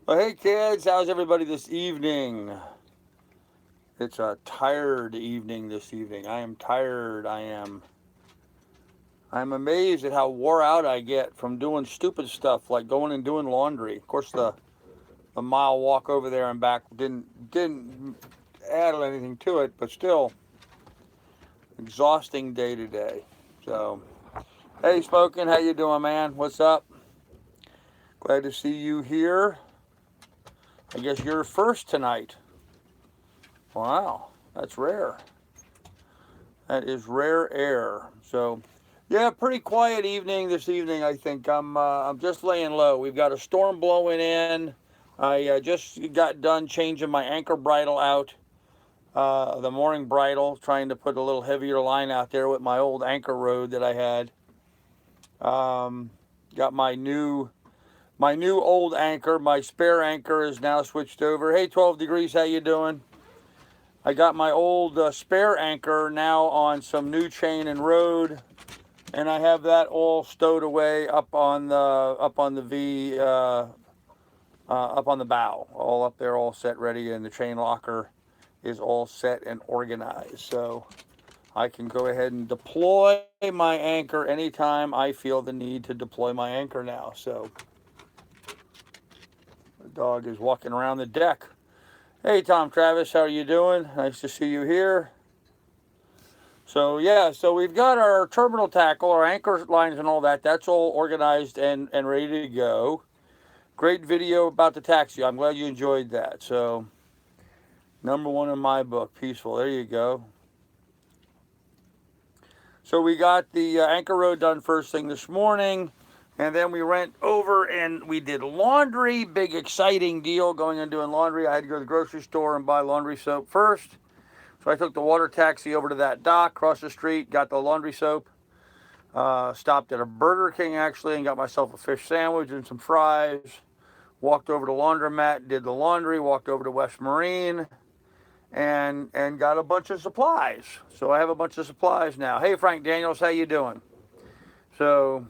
Well, hey kids, how's everybody this evening? It's a tired evening this evening. I am tired. I'm amazed at how wore out I get from doing stupid stuff like going and doing laundry. Of course, the mile walk over there and back didn't add anything to it, but still exhausting day to day. So, hey, Spoken, how you doing, man? What's up? Glad to see you here. I guess you're first tonight. Wow, that's rare. That is rare air. So, yeah, pretty quiet evening this evening. I think I'm just laying low. We've got a storm blowing in. I just got done changing my anchor bridle out, the mooring bridle, trying to put a little heavier line out there with my old anchor rod that I had. Got my new old anchor. My spare anchor is now switched over. Hey, 12 degrees, how you doing? I got my old spare anchor now on some new chain and rod, and I have that all stowed away up on the V up on the bow, all up there, all set ready, and the chain locker is all set and organized. So I can go ahead and deploy my anchor anytime I feel the need to deploy my anchor now. So the dog is walking around the deck. Hey, Tom Travis, how are you doing? Nice to see you here. So yeah, so we've got our terminal tackle, our anchor lines and all that. That's all organized and ready to go. Great video about the taxi. I'm glad you enjoyed that. So number one in my book, peaceful. There you go. So we got the anchor road done first thing this morning. And then we went over and we did laundry. Big exciting deal going and doing laundry. I had to go to the grocery store and buy laundry soap first. So I took the water taxi over to that dock across the street, got the laundry soap, stopped at a Burger King actually and got myself a fish sandwich and some fries. Walked over to laundromat, did the laundry, walked over to West Marine, and got a bunch of supplies. So I have a bunch of supplies now. Hey, Frank Daniels, how you doing? So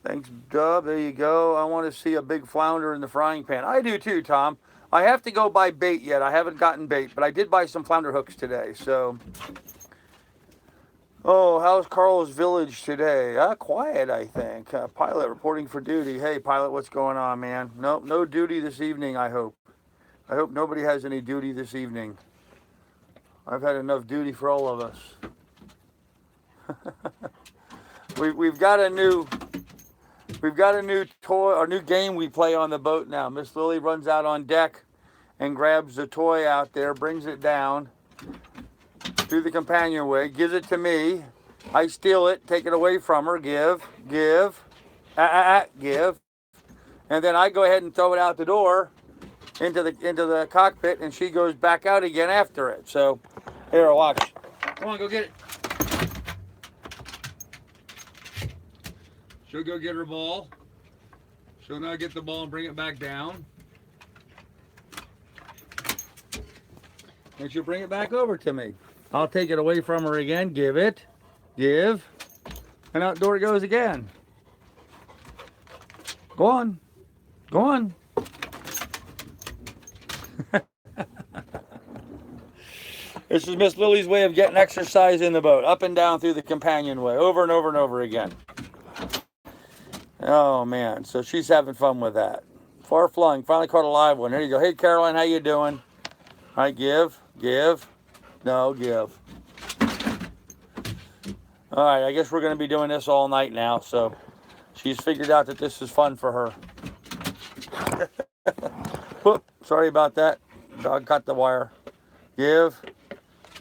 thanks, Dub. There you go. I want to see a big flounder in the frying pan. I do too, Tom. I have to go buy bait yet. I haven't gotten bait, but I did buy some flounder hooks today. So, oh, how's Carl's Village today? Quiet, I think. Pilot reporting for duty. Hey, Pilot, what's going on, man? Nope, no duty this evening, I hope. I hope nobody has any duty this evening. I've had enough duty for all of us. we've got a new toy, or new game we play on the boat now. Miss Lily runs out on deck and grabs the toy out there, brings it down through the companionway, gives it to me. I steal it, take it away from her, give, give, and then I go ahead and throw it out the door into the cockpit, and she goes back out again after it. So here, watch. Come on, go get it. She'll go get her ball. She'll now get the ball and bring it back down. And she'll bring it back over to me. I'll take it away from her again, give it, give, and out the door it goes again. Go on. Go on. This is Miss Lily's way of getting exercise in the boat, up and down through the companionway, over and over and over again. Oh man, so she's having fun with that. Far flung, finally caught a live one. There you go. Hey Caroline, how you doing? All right, give, no, give. All right, I guess we're going to be doing this all night now. So she's figured out that this is fun for her. Whoop, sorry about that. Dog cut the wire. Give.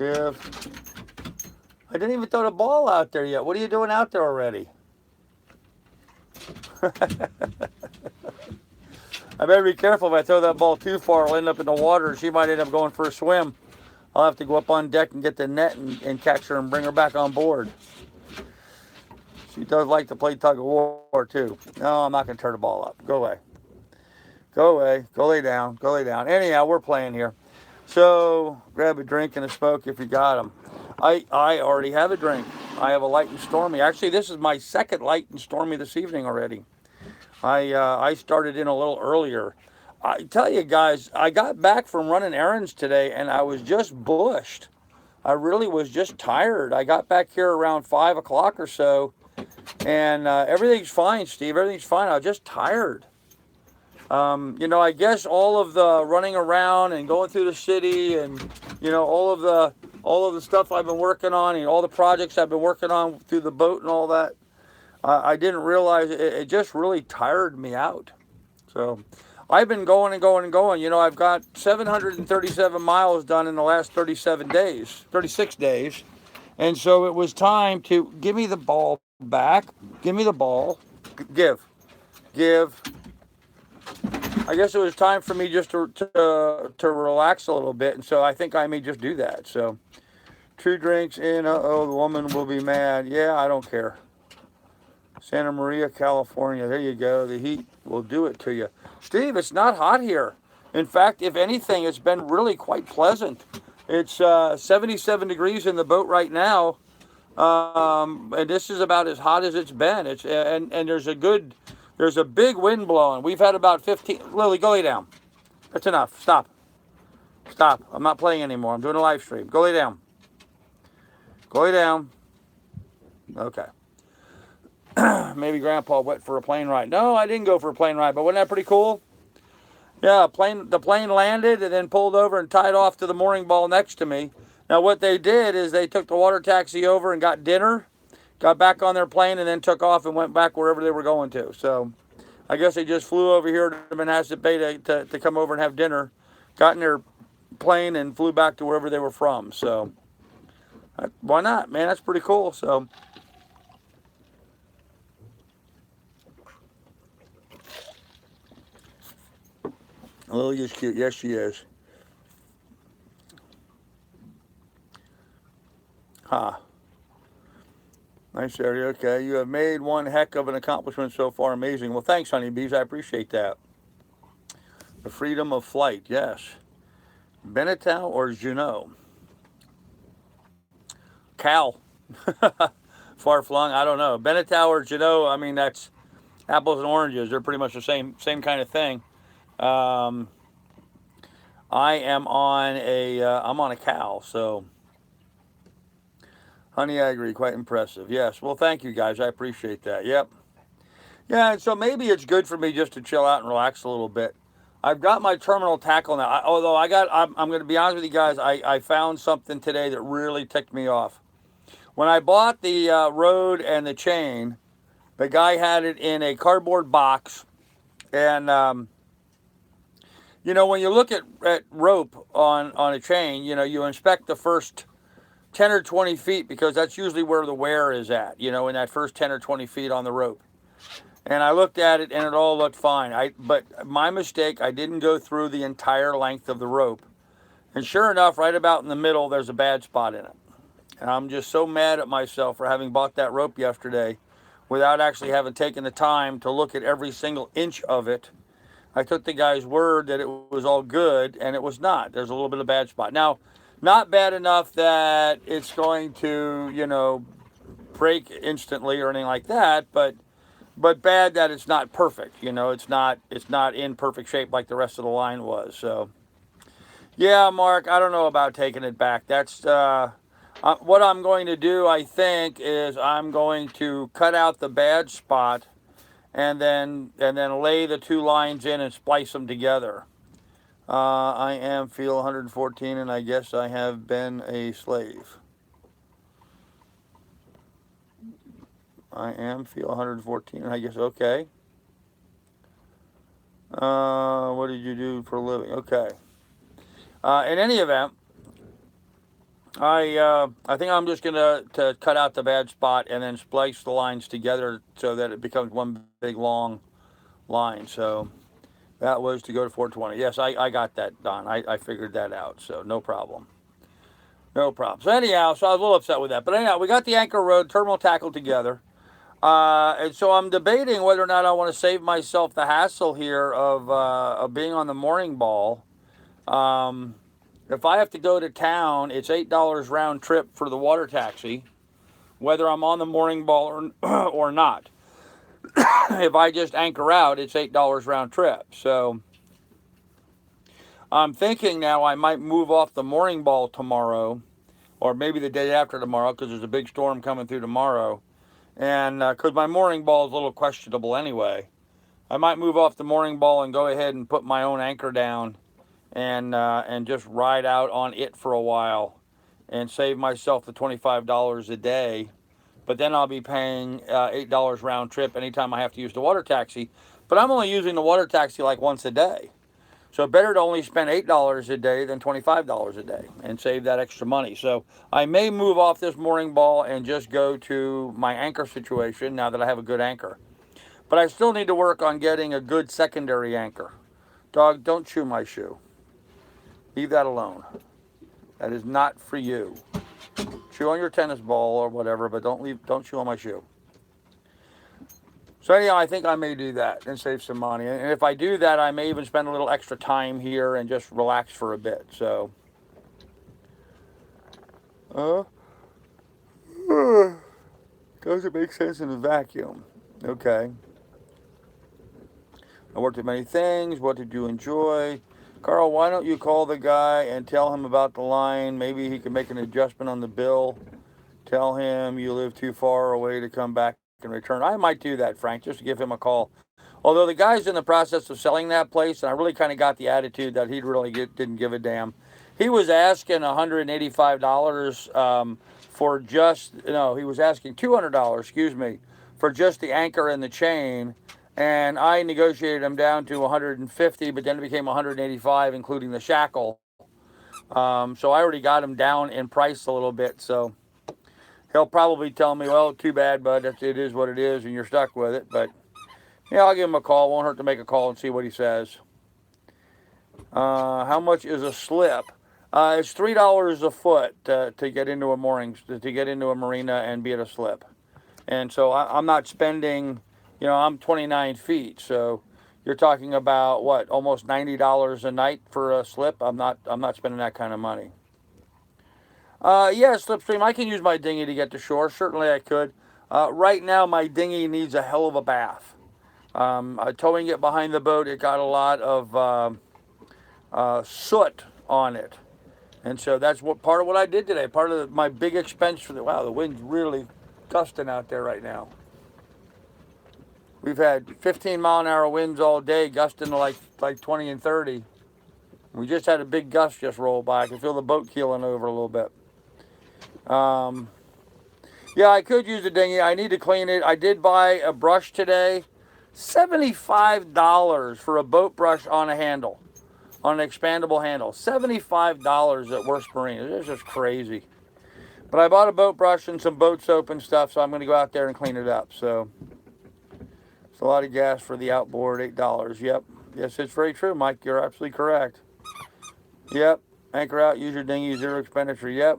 I didn't even throw the ball out there yet. What are you doing out there already? I better be careful. If I throw that ball too far, I'll end up in the water and she might end up going for a swim. I'll have to go up on deck and get the net and catch her and bring her back on board. She does like to play tug of war too. No, I'm not going to turn the ball up. Go away. Go lay down. Anyhow, we're playing here. So grab a drink and a smoke if you got them. I already have a drink. I have a light and stormy. Actually, this is my second light and stormy this evening already. I started in a little earlier. I tell you guys, I got back from running errands today, and I was just bushed. I really was just tired. I got back here around 5 o'clock or so, and everything's fine, Steve. Everything's fine. I was just tired. I guess all of the running around and going through the city, and all of the stuff I've been working on, and all the projects I've been working on through the boat and all that. I didn't realize it just really tired me out. So I've been going and going and going. I've got 737 miles done in the last 36 days. And so it was time to give me the ball back. Give me the ball. Give. I guess it was time for me just to relax a little bit. And so I think I may just do that. So 2 drinks in. Uh-oh, the woman will be mad. Yeah, I don't care. Santa Maria, California. There you go. The heat will do it to you. Steve, it's not hot here. In fact, if anything, it's been really quite pleasant. It's 77 degrees in the boat right now, and this is about as hot as it's been. And there's a big wind blowing. We've had about 15. Lily, go lay down. That's enough. Stop. I'm not playing anymore. I'm doing a live stream. Go lay down. Okay. Maybe Grandpa went for a plane ride. No, I didn't go for a plane ride, but wasn't that pretty cool? Yeah, the plane landed and then pulled over and tied off to the mooring ball next to me. Now, what they did is they took the water taxi over and got dinner, got back on their plane, and then took off and went back wherever they were going to. So I guess they just flew over here to Manhasset Bay to come over and have dinner, got in their plane, and flew back to wherever they were from. So why not, man? That's pretty cool. So. Lily is cute. Yes, she is. Ha. Nice area. Okay. You have made one heck of an accomplishment so far. Amazing. Well, thanks, honeybees. I appreciate that. The freedom of flight. Yes. Benetau or Juneau? Cal. Far flung. I don't know. Benetau or Juneau, I mean, that's apples and oranges. They're pretty much the same kind of thing. I'm on a cow, so honey, I agree, quite impressive. Yes, well, thank you guys, I appreciate that. Yep. Yeah, and so maybe it's good for me just to chill out and relax a little bit. I've got my terminal tackle now. I'm going to be honest with you guys. I found something today that really ticked me off. When I bought the Rode and the chain, the guy had it in a cardboard box, and when you look at rope on a chain, you inspect the first 10 or 20 feet because that's usually where the wear is at, in that first 10 or 20 feet on the rope. And I looked at it and it all looked fine. But my mistake, I didn't go through the entire length of the rope. And sure enough, right about in the middle, there's a bad spot in it. And I'm just so mad at myself for having bought that rope yesterday without actually having taken the time to look at every single inch of it. I took the guy's word that it was all good, and it was not. There's a little bit of bad spot. Now, not bad enough that it's going to, break instantly or anything like that, but bad that it's not perfect. It's not in perfect shape like the rest of the line was. So, yeah, Mark, I don't know about taking it back. That's what I'm going to do. I think is I'm going to cut out the bad spot and then lay the two lines in and splice them together. I feel 114, and I guess I have been a slave. I feel 114, and I guess, okay. What did you do for a living? Okay. In any event, I think I'm just gonna cut out the bad spot and then splice the lines together so that it becomes one big long line. So that was to go to 420. Yes, I got that done. I figured that out. So no problem. So anyhow, so I was a little upset with that. But anyhow, we got the Anchor Road terminal tackle together. And so I'm debating whether or not I want to save myself the hassle here of being on the mooring ball. If I have to go to town, it's $8 round trip for the water taxi, whether I'm on the mooring ball or not. If I just anchor out, it's $8 round trip. So I'm thinking now I might move off the mooring ball tomorrow, or maybe the day after tomorrow, because there's a big storm coming through tomorrow. And because my mooring ball is a little questionable anyway, I might move off the mooring ball and go ahead and put my own anchor down and just ride out on it for a while and save myself the $25 a day. But then I'll be paying $8 round trip anytime I have to use the water taxi. But I'm only using the water taxi like once a day. So better to only spend $8 a day than $25 a day and save that extra money. So I may move off this mooring ball and just go to my anchor situation now that I have a good anchor. But I still need to work on getting a good secondary anchor. Dog, don't chew my shoe. Leave that alone. That is not for you. Chew on your tennis ball or whatever, but don't chew on my shoe. So anyhow, I think I may do that and save some money. And if I do that, I may even spend a little extra time here and just relax for a bit. So, does it make sense in a vacuum? Okay. I worked at many things. What did you enjoy? Carl, why don't you call the guy and tell him about the line? Maybe he can make an adjustment on the bill. Tell him you live too far away to come back and return. I might do that, Frank, just to give him a call. Although the guy's in the process of selling that place, and I really kind of got the attitude that he really didn't give a damn. He was asking $185 for just, no, he was asking $200, excuse me, for just the anchor and the chain. And I negotiated him down to 150, but then it became 185, including the shackle. So I already got him down in price a little bit. So he'll probably tell me, well, too bad, bud, it is what it is, and you're stuck with it. But yeah, I'll give him a call. Won't hurt to make a call and see what he says. How much is a slip? It's $3 a foot to get into a mooring, to get into a marina and be at a slip. And so I'm not spending, I'm 29 feet, so you're talking about what, almost $90 a night for a slip. I'm not spending that kind of money. Yeah, slipstream. I can use my dinghy to get to shore. Certainly, I could. Right now, my dinghy needs a hell of a bath. Towing it behind the boat, it got a lot of soot on it. And so that's part of what I did today. Part of my big expense for the wind's really gusting out there right now. We've had 15-mile-an-hour winds all day, gusting to like 20 and 30. We just had a big gust just roll by. I can feel the boat keeling over a little bit. Yeah, I could use a dinghy. I need to clean it. I did buy a brush today. $75 for a boat brush on a handle, on an expandable handle. $75 at Worst Marine. It's just crazy. But I bought a boat brush and some boat soap and stuff, so I'm going to go out there and clean it up. So it's a lot of gas for the outboard, $8. Yep. Yes, it's very true, Mike. You're absolutely correct. Yep. Anchor out, use your dinghy, zero expenditure. Yep.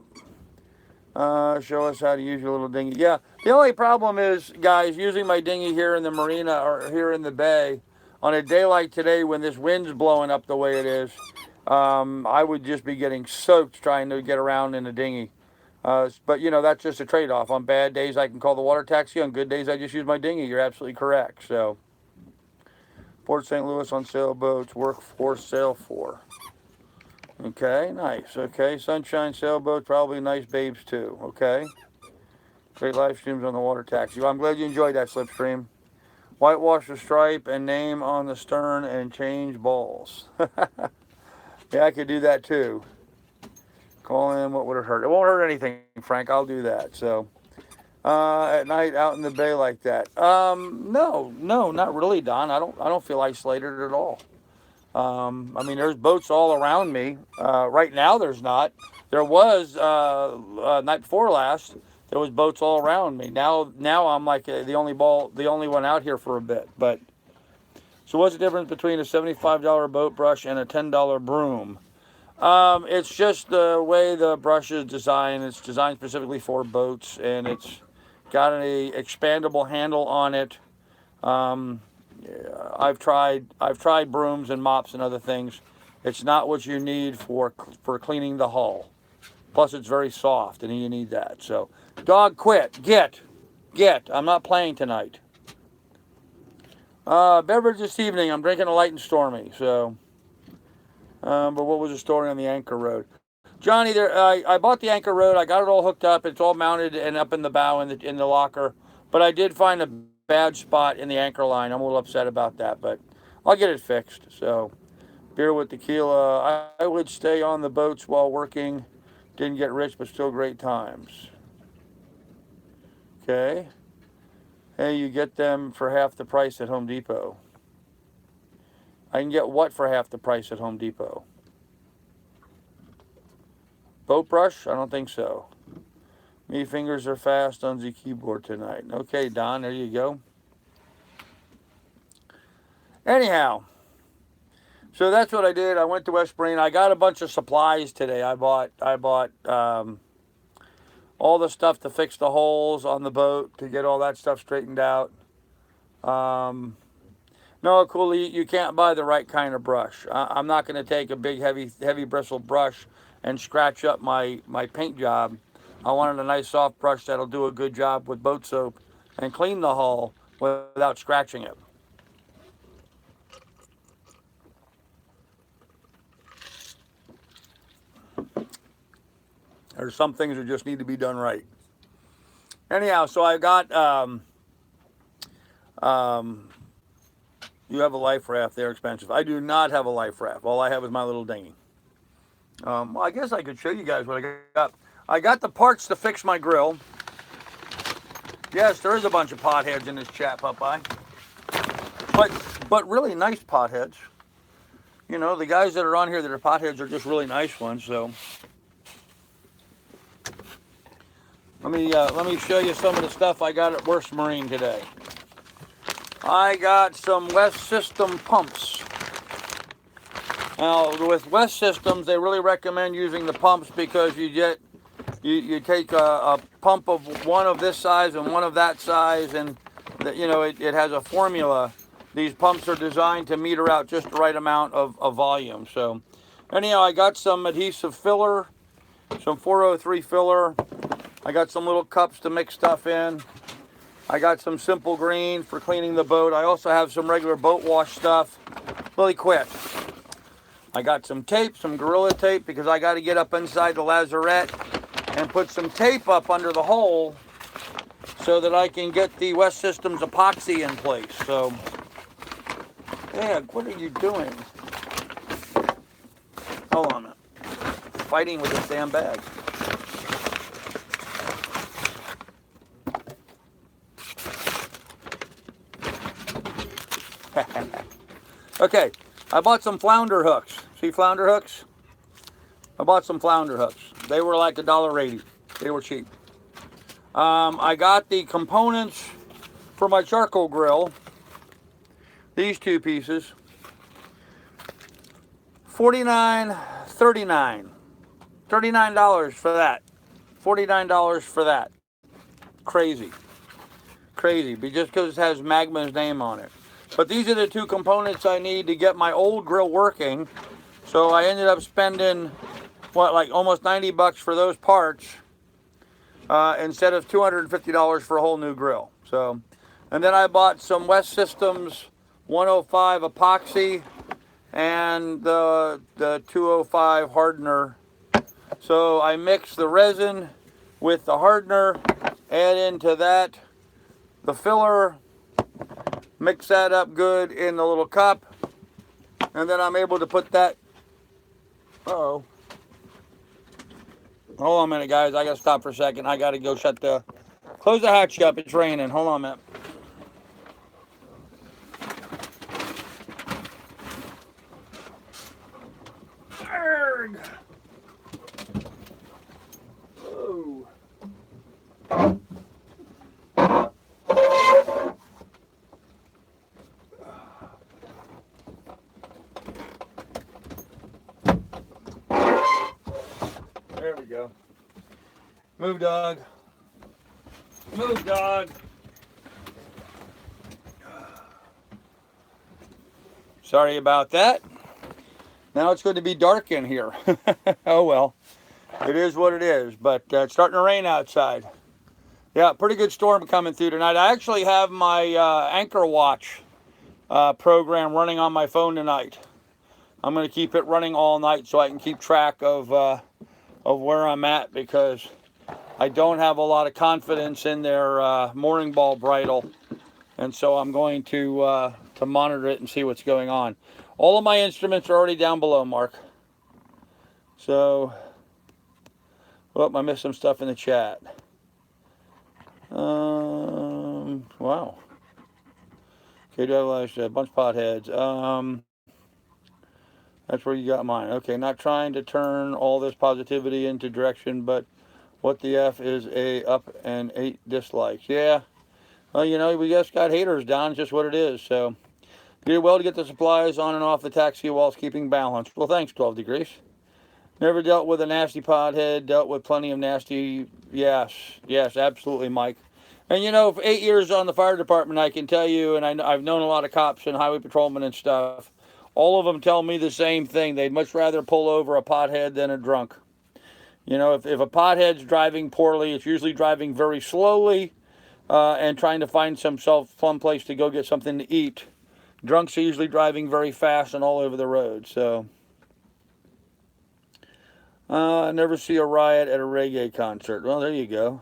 Show us how to use your little dinghy. Yeah, the only problem is, guys, using my dinghy here in the marina or here in the bay on a day like today when this wind's blowing up the way it is, I would just be getting soaked trying to get around in a dinghy. But, that's just a trade-off. On bad days, I can call the water taxi. On good days, I just use my dinghy. You're absolutely correct. So, Port St. Louis on sailboats, workforce sail for. Okay, nice. Okay, Sunshine Sailboat, probably nice babes too. Okay. Great live streams on the water taxi. Well, I'm glad you enjoyed that, Slipstream. Whitewash the stripe and name on the stern and change balls. Yeah, I could do that too. Call in, what would it hurt? It won't hurt anything, Frank. I'll do that. So, at night out in the bay like that. No, not really, Don. I don't feel isolated at all. There's boats all around me. Right now, there's not. There was night before last. There was boats all around me. Now I'm like the only one out here for a bit. But so, what's the difference between a $75 boat brush and a $10 broom? It's just the way the brush is designed. It's designed specifically for boats, and it's got an expandable handle on it. I've tried brooms and mops and other things. It's not what you need for cleaning the hull. Plus, it's very soft, and you need that. So, dog, quit. Get. I'm not playing tonight. Beverage this evening. I'm drinking a light and stormy. So, but what was the story on the Anchor Road? Johnny, I bought the Anchor Road. I got it all hooked up. It's all mounted and up in the bow in the locker. But I did find a bad spot in the anchor line. I'm a little upset about that, but I'll get it fixed. So, beer with tequila. I would stay on the boats while working. Didn't get rich, but still great times. Okay. Hey, you get them for half the price at Home Depot. I can get what for half the price at Home Depot? Boat brush? I don't think so. Me fingers are fast on the keyboard tonight. Okay, Don, there you go. Anyhow, so that's what I did. I went to West Marine. I got a bunch of supplies today. I bought all the stuff to fix the holes on the boat, to get all that stuff straightened out. No, Cooley, you can't buy the right kind of brush. I'm not going to take a big, heavy bristle brush and scratch up my paint job. I wanted a nice soft brush that'll do a good job with boat soap and clean the hull without scratching it. There's some things that just need to be done right. Anyhow, so I got, you have a life raft. They're expensive. I do not have a life raft. All I have is my little dinghy. Well, I guess I could show you guys what I got. I got the parts to fix my grill. Yes, there is a bunch of potheads in this chat, Popeye. But really nice potheads. You know, the guys that are on here that are potheads are just really nice ones. So let me show you some of the stuff I got at West Marine today. I got some West System pumps. Now, with West Systems, they really recommend using the pumps because you take a pump of one of this size and one of that size, and it has a formula. These pumps are designed to meter out just the right amount of volume. So, anyhow, I got some adhesive filler, some 403 filler. I got some little cups to mix stuff in. I got some simple green for cleaning the boat. I also have some regular boat wash stuff. Really quick. I got some tape, some Gorilla Tape, because I got to get up inside the lazarette and put some tape up under the hole so that I can get the West Systems epoxy in place. So, yeah, what are you doing? Hold on a minute. Fighting with this damn bag. Okay, I bought some flounder hooks. See flounder hooks? I bought some flounder hooks. They were like $1.80. They were cheap. I got the components for my charcoal grill. These two pieces. $49.39. $39 for that. $49 for that. Crazy. Crazy. Just because it has Magma's name on it. But these are the two components I need to get my old grill working. So I ended up spending, like almost 90 bucks for those parts instead of $250 for a whole new grill. So, and then I bought some West Systems 105 epoxy and the 205 hardener. So I mixed the resin with the hardener, add into that the filler, mix that up good in the little cup, and then I'm able to put that. Uh-oh. Hold on a minute, guys. I got to stop for a second. I got to go close the hatch up. It's raining. Hold on a minute. Arrgh. Oh. There we go. Move, dog. Move, dog. Sorry about that. Now it's going to be dark in here. Oh well. It is what it is. But it's starting to rain outside. Yeah, pretty good storm coming through tonight. I actually have my anchor watch program running on my phone tonight. I'm going to keep it running all night so I can keep track of where I'm at, because I don't have a lot of confidence in their mooring ball bridle, and so I'm going to monitor it and see what's going on. All of my instruments are already down below, Mark. So, I missed some stuff in the chat. Wow. Okay, do I have a bunch of potheads? That's where you got mine. Okay, not trying to turn all this positivity into direction, but what the F is a up and 8 dislikes? Yeah. Well, you know, we just got haters down. It's just what it is. So, you did well to get the supplies on and off the taxi whilst keeping balance. Well, thanks, 12 degrees. Never dealt with a nasty podhead. Dealt with plenty of nasty. Yes, absolutely, Mike. And you know, for 8 years on the fire department, I can tell you, and I've known a lot of cops and highway patrolmen and stuff. All of them tell me the same thing. They'd much rather pull over a pothead than a drunk. You know, if a pothead's driving poorly, it's usually driving very slowly and trying to find some fun place to go get something to eat. Drunks are usually driving very fast and all over the road. So, I never see a riot at a reggae concert. Well, there you go.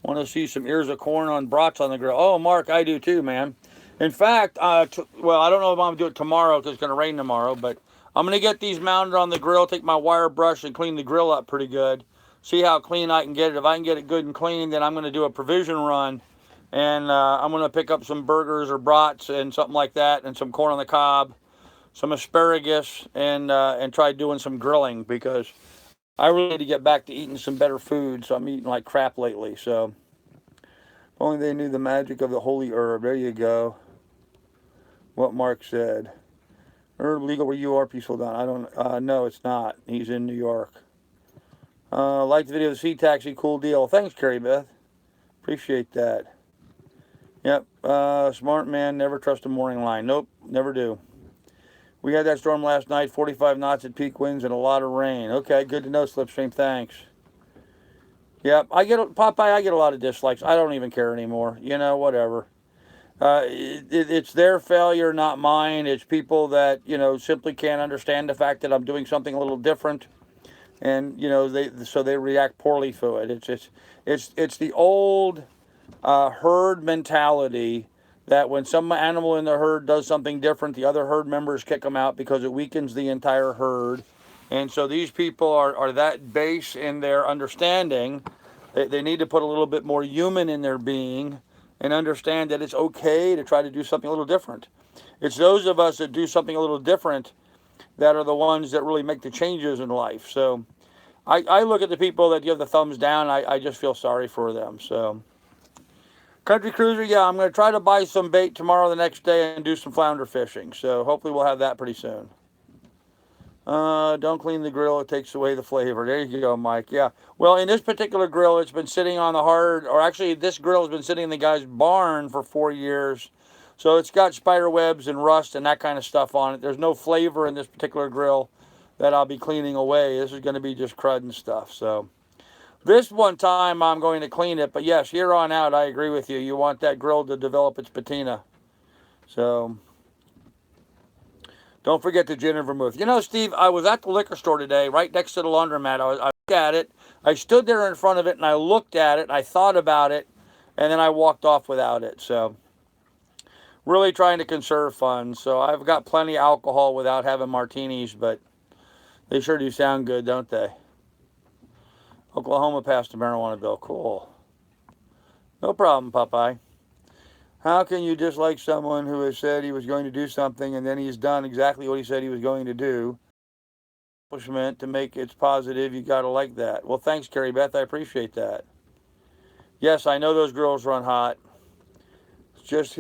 Want to see some ears of corn on brats on the grill. Oh, Mark, I do too, man. In fact, well, I don't know if I'm going to do it tomorrow because it's going to rain tomorrow, but I'm going to get these mounted on the grill, take my wire brush and clean the grill up pretty good. See how clean I can get it. If I can get it good and clean, then I'm going to do a provision run, and I'm going to pick up some burgers or brats and something like that, and some corn on the cob, some asparagus, and try doing some grilling, because I really need to get back to eating some better food, so I'm eating like crap lately. So, if only they knew the magic of the holy herb. There you go. What Mark said. Herb legal where you are, peaceful down. I don't, no, it's not. He's in New York. Like the video of the sea taxi, cool deal. Thanks, Carrie Beth. Appreciate that. Yep, smart man, never trust a mooring line. Nope, never do. We had that storm last night, 45 knots at peak winds and a lot of rain. Okay, good to know, Slipstream, thanks. Yep, Popeye, I get a lot of dislikes. I don't even care anymore. You know, whatever. It's their failure, not mine. It's people that, you know, simply can't understand the fact that I'm doing something a little different. And, you know, they react poorly to it. It's the old herd mentality that when some animal in the herd does something different, the other herd members kick them out because it weakens the entire herd. And so these people are that base in their understanding. They need to put a little bit more human in their being and understand that it's okay to try to do something a little different. It's those of us that do something a little different that are the ones that really make the changes in life. So I look at the people that give the thumbs down, I just feel sorry for them. So, Country Cruiser, yeah, I'm going to try to buy some bait tomorrow, the next day, and do some flounder fishing. So hopefully we'll have that pretty soon. Don't clean the grill, it takes away the flavor. There you go, Mike. Yeah. Well, in this particular grill, it's been sitting on the hard, or actually this grill has been sitting in the guy's barn for 4 years. So it's got spider webs and rust and that kind of stuff on it. There's no flavor in this particular grill that I'll be cleaning away. This is going to be just crud and stuff. So this one time I'm going to clean it. But yes, here on out, I agree with you. You want that grill to develop its patina. So don't forget the gin and vermouth. You know, Steve, I was at the liquor store today, right next to the laundromat. I looked at it. I stood there in front of it, and I looked at it, and I thought about it, and then I walked off without it. So really trying to conserve funds. So I've got plenty of alcohol without having martinis, but they sure do sound good, don't they? Oklahoma passed a marijuana bill. Cool. No problem, Popeye. How can you dislike someone who has said he was going to do something and then he's done exactly what he said he was going to do? Accomplishment to make it positive, you got to like that. Well, thanks, Carrie Beth. I appreciate that. Yes, I know those girls run hot. It's just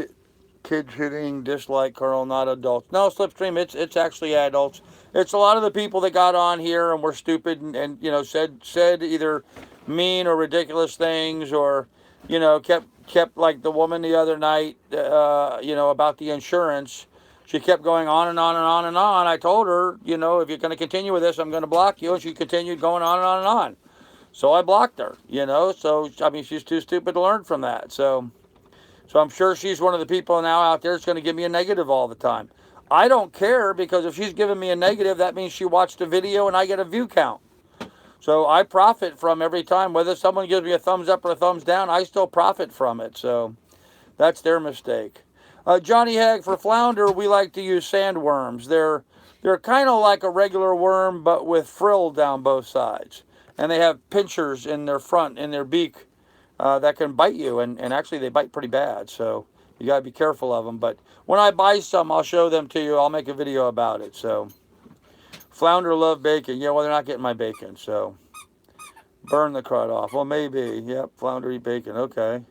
kids hitting dislike, Carl, not adults. No, Slipstream, it's actually adults. It's a lot of the people that got on here and were stupid and you know, said either mean or ridiculous things, or, you know, kept like the woman the other night, you know, about the insurance. She kept going on and on and on and on. I told her, you know, if you're going to continue with this, I'm going to block you. And she continued going on and on and on. So I blocked her, you know. So, I mean, she's too stupid to learn from that. So So I'm sure she's one of the people now out there that's going to give me a negative all the time. I don't care, because if she's giving me a negative, that means she watched a video and I get a view count. So I profit from every time. Whether someone gives me a thumbs up or a thumbs down, I still profit from it. So that's their mistake. Johnny Hag, for flounder, we like to use sandworms. They're kind of like a regular worm, but with frill down both sides. And they have pinchers in their front, in their beak, that can bite you. And actually, they bite pretty bad. So you got to be careful of them. But when I buy some, I'll show them to you. I'll make a video about it. So flounder love bacon. Yeah, well, they're not getting my bacon. So burn the crud off. Well, maybe. Yep, flounder eat bacon. Okay.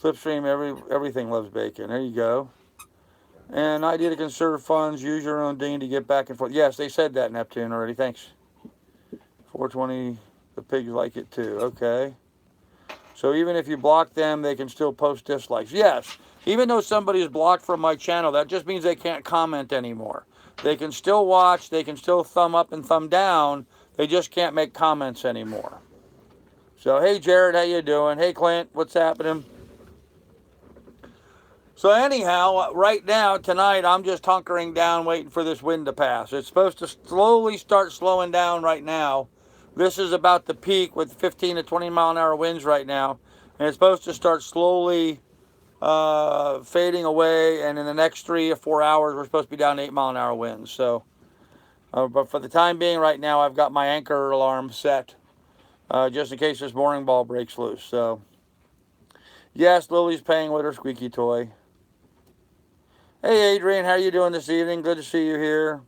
Slipstream, everything loves bacon. There you go. And idea to conserve funds, use your own dinghy to get back and forth. Yes, they said that, Neptune, already. Thanks. 420, the pigs like it too. Okay. So even if you block them, they can still post dislikes. Yes. Even though somebody is blocked from my channel, that just means they can't comment anymore. They can still watch. They can still thumb up and thumb down. They just can't make comments anymore. So, hey, Jared, how you doing? Hey, Clint, what's happening? So anyhow, right now, tonight, I'm just hunkering down waiting for this wind to pass. It's supposed to slowly start slowing down right now. This is about the peak with 15 to 20 mile an hour winds right now. And it's supposed to start slowly fading away. And in the next 3 or 4 hours, we're supposed to be down 8 mile an hour winds. So, but for the time being right now, I've got my anchor alarm set just in case this mooring ball breaks loose. So, yes, Lily's paying with her squeaky toy. Hey, Adrian, how you doing this evening? Good to see you here.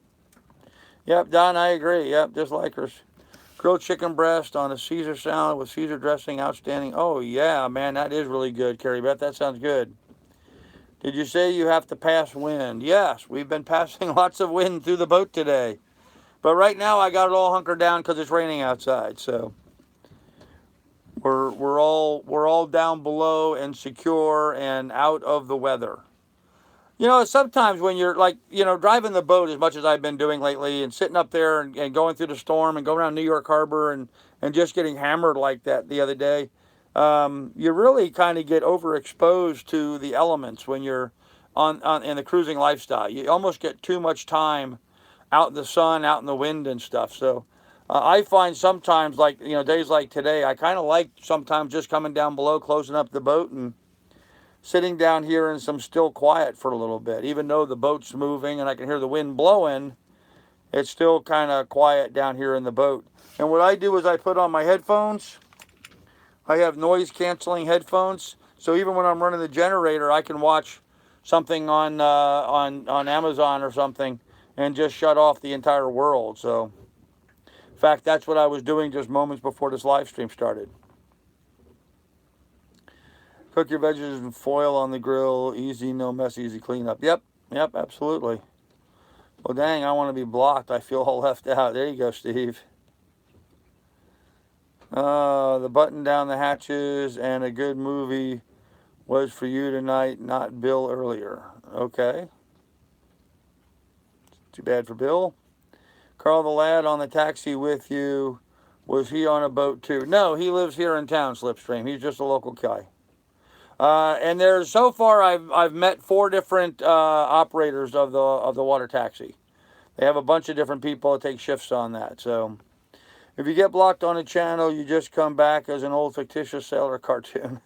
Yep, Don, I agree. Yep, just like her. Grilled chicken breast on a Caesar salad with Caesar dressing, outstanding. Oh, yeah, man, that is really good, Carrie Beth. That sounds good. Did you say you have to pass wind? Yes, we've been passing lots of wind through the boat today. But right now, I got it all hunkered down because it's raining outside. So we're all down below and secure and out of the weather. You know, sometimes when you're like, you know, driving the boat as much as I've been doing lately and sitting up there and going through the storm and going around New York Harbor and just getting hammered like that the other day, you really kind of get overexposed to the elements when you're on in the cruising lifestyle. You almost get too much time out in the sun, out in the wind and stuff. So I find sometimes, like, you know, days like today, I kind of like sometimes just coming down below, closing up the boat and sitting down here in some still quiet for a little bit. Even though the boat's moving and I can hear the wind blowing, it's still kind of quiet down here in the boat. And what I do is I put on my headphones. I have noise canceling headphones, so even when I'm running the generator, I can watch something on Amazon or something and just shut off the entire world. So, in fact, that's what I was doing just moments before this live stream started. Cook your veggies in foil on the grill. Easy, no mess, easy cleanup. Yep, absolutely. Well, dang, I want to be blocked. I feel all left out. There you go, Steve. The button down the hatches and a good movie was for you tonight, not Bill earlier. Okay. Too bad for Bill. Carl the lad on the taxi with you, was he on a boat too? No, he lives here in town, Slipstream. He's just a local guy. And there's, so far I've met 4 different operators of the water taxi. They have a bunch of different people that take shifts on that. So if you get blocked on a channel, you just come back as an old fictitious sailor cartoon.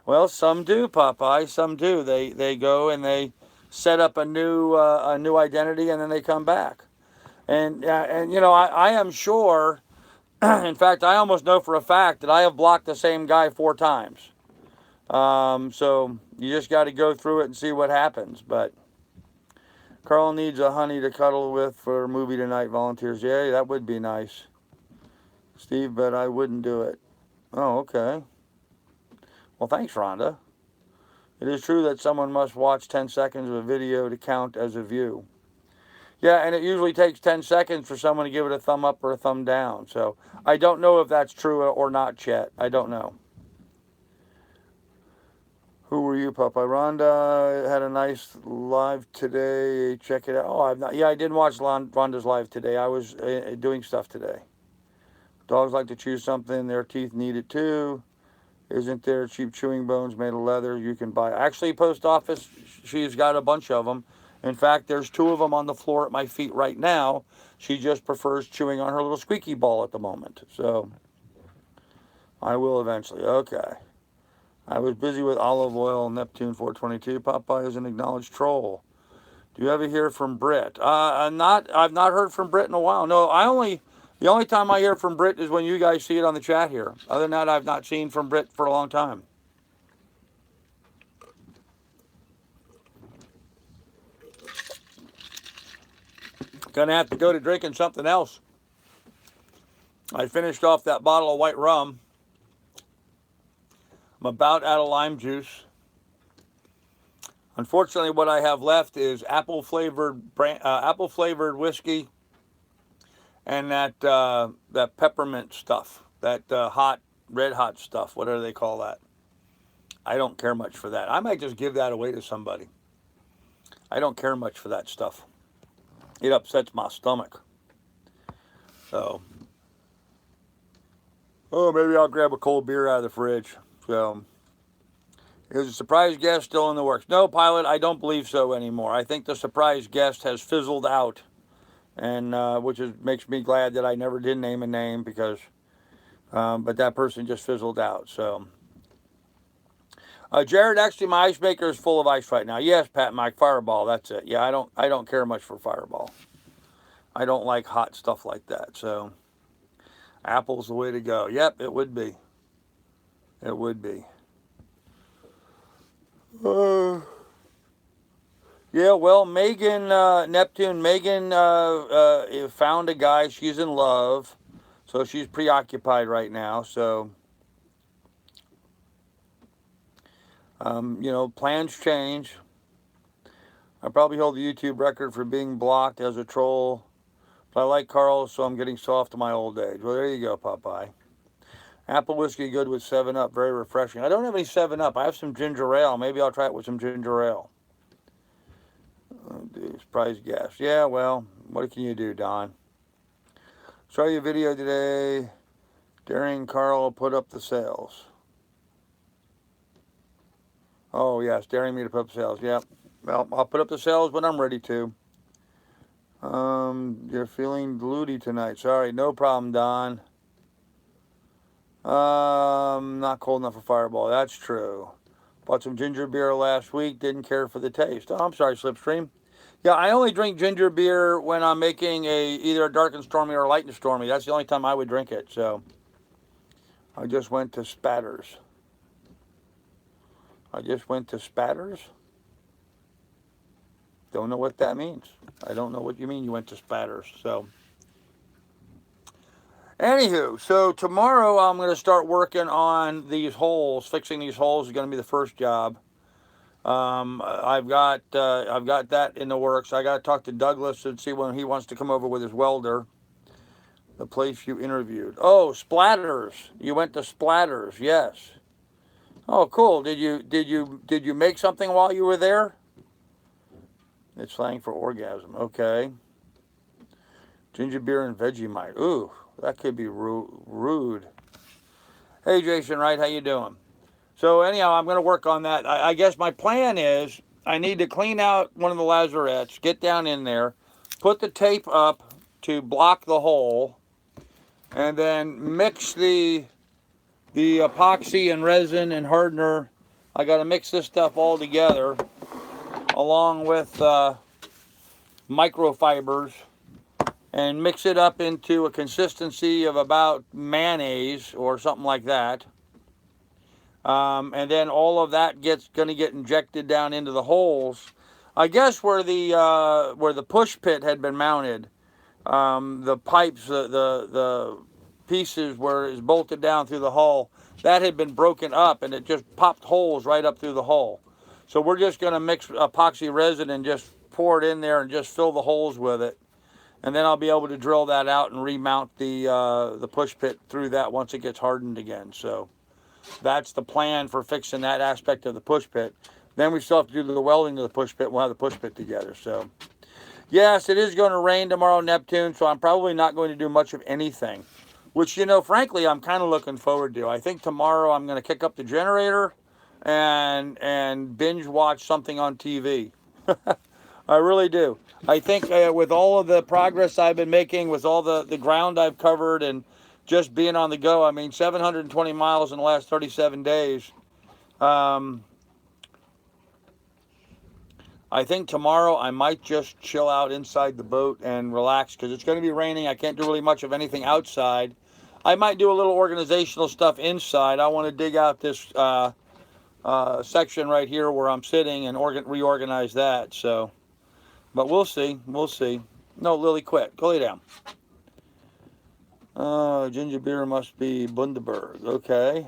Well, some do, Popeye. Some do. They go and they set up a new identity, and then they come back. And you know, I am sure. In fact, I almost know for a fact that I have blocked the same guy 4 times. So you just got to go through it and see what happens. But Carl needs a honey to cuddle with for a movie tonight. Volunteers. Yeah, that would be nice, Steve, but I wouldn't do it. Oh, okay. Well, thanks, Rhonda. It is true that someone must watch 10 seconds of a video to count as a view. Yeah, and it usually takes 10 seconds for someone to give it a thumb up or a thumb down. So I don't know if that's true or not, Chet. I don't know. Who were you, Popeye? Rhonda had a nice live today. Check it out. Oh, I've not. Yeah, I didn't watch Rhonda's live today. I was doing stuff today. Dogs like to chew something. Their teeth need it too. Isn't there cheap chewing bones made of leather you can buy? Actually, post office, she's got a bunch of them. In fact, there's 2 of them on the floor at my feet right now. She just prefers chewing on her little squeaky ball at the moment. So I will eventually. Okay. I was busy with olive oil, Neptune 422. Popeye is an acknowledged troll. Do you ever hear from Britt? I've not heard from Britt in a while. No, the only time I hear from Britt is when you guys see it on the chat here. Other than that, I've not seen from Britt for a long time. Gonna have to go to drinking something else. I finished off that bottle of white rum. I'm about out of lime juice. Unfortunately, what I have left is apple flavored whiskey and that peppermint stuff, that red hot stuff, whatever they call that. I don't care much for that. I might just give that away to somebody. I don't care much for that stuff. It upsets my stomach. So, maybe I'll grab a cold beer out of the fridge. So, is a surprise guest still in the works? No, Pilot, I don't believe so anymore. I think the surprise guest has fizzled out, and makes me glad that I never did name a name because, but that person just fizzled out. So, Jared, actually, my ice maker is full of ice right now. Yes, Pat, Mike, Fireball. That's it. Yeah, I don't care much for Fireball. I don't like hot stuff like that. So, apple's the way to go. Yep, it would be. It would be. Yeah, well, Megan, Neptune, Megan found a guy. She's in love. So she's preoccupied right now. So, plans change. I probably hold the YouTube record for being blocked as a troll. But I like Carl, so I'm getting soft to my old age. Well, there you go, Popeye. Apple whiskey good with 7-Up. Very refreshing. I don't have any 7-Up. I have some ginger ale. Maybe I'll try it with some ginger ale. Surprise guest. Yeah, well, what can you do, Don? Saw your video today. Daring Carl put up the sales. Oh, yes, daring me to put up the sales. Yep. Well, I'll put up the sales when I'm ready to. You're feeling glooty tonight. Sorry, no problem, Don. Not cold enough for Fireball. That's true. Bought some ginger beer last week. Didn't care for the taste. Oh, I'm sorry, Slipstream. Yeah, I only drink ginger beer when I'm making either a dark and stormy or a light and stormy. That's the only time I would drink it. So I just went to Spatters. Don't know what that means. I don't know what you mean you went to Spatters. So, anywho, so tomorrow I'm going to start working on these holes. Fixing these holes is going to be the first job. I've got that in the works. I got to talk to Douglas and see when he wants to come over with his welder. The place you interviewed. Oh, Splatters. You went to Splatters. Yes. Oh, cool. Did you make something while you were there? It's slang for orgasm. Okay. Ginger beer and Vegemite. Ooh, that could be rude. Hey, Jason Wright, how you doing? So anyhow, I'm going to work on that. I guess my plan is I need to clean out one of the lazarettes, get down in there, put the tape up to block the hole, and then mix the epoxy and resin and hardener. I got to mix this stuff all together along with microfibers and mix it up into a consistency of about mayonnaise or something like that. And then all of that going to get injected down into the holes. I guess where the push pit had been mounted, the pipes, the pieces where it's bolted down through the hull, that had been broken up and it just popped holes right up through the hull. So we're just going to mix epoxy resin and just pour it in there and just fill the holes with it. And then I'll be able to drill that out and remount the push pit through that once it gets hardened again. So that's the plan for fixing that aspect of the push pit. Then we still have to do the welding of the push pit. We'll have the push pit together. So yes, it is going to rain tomorrow, Neptune, so I'm probably not going to do much of anything. which, frankly, I'm kind of looking forward to. I think tomorrow I'm going to kick up the generator and binge watch something on TV. I really do. I think with all of the progress I've been making, with all the ground I've covered, and just being on the go, I mean, 720 miles in the last 37 days. Um, I think tomorrow I might just chill out inside the boat and relax because it's going to be raining. I can't do really much of anything outside. I might do a little organizational stuff inside. I want to dig out this section right here where I'm sitting and reorganize that. So, but we'll see. We'll see. No, Lily, quit. Go lay down. Ginger beer must be Bundaberg. Okay.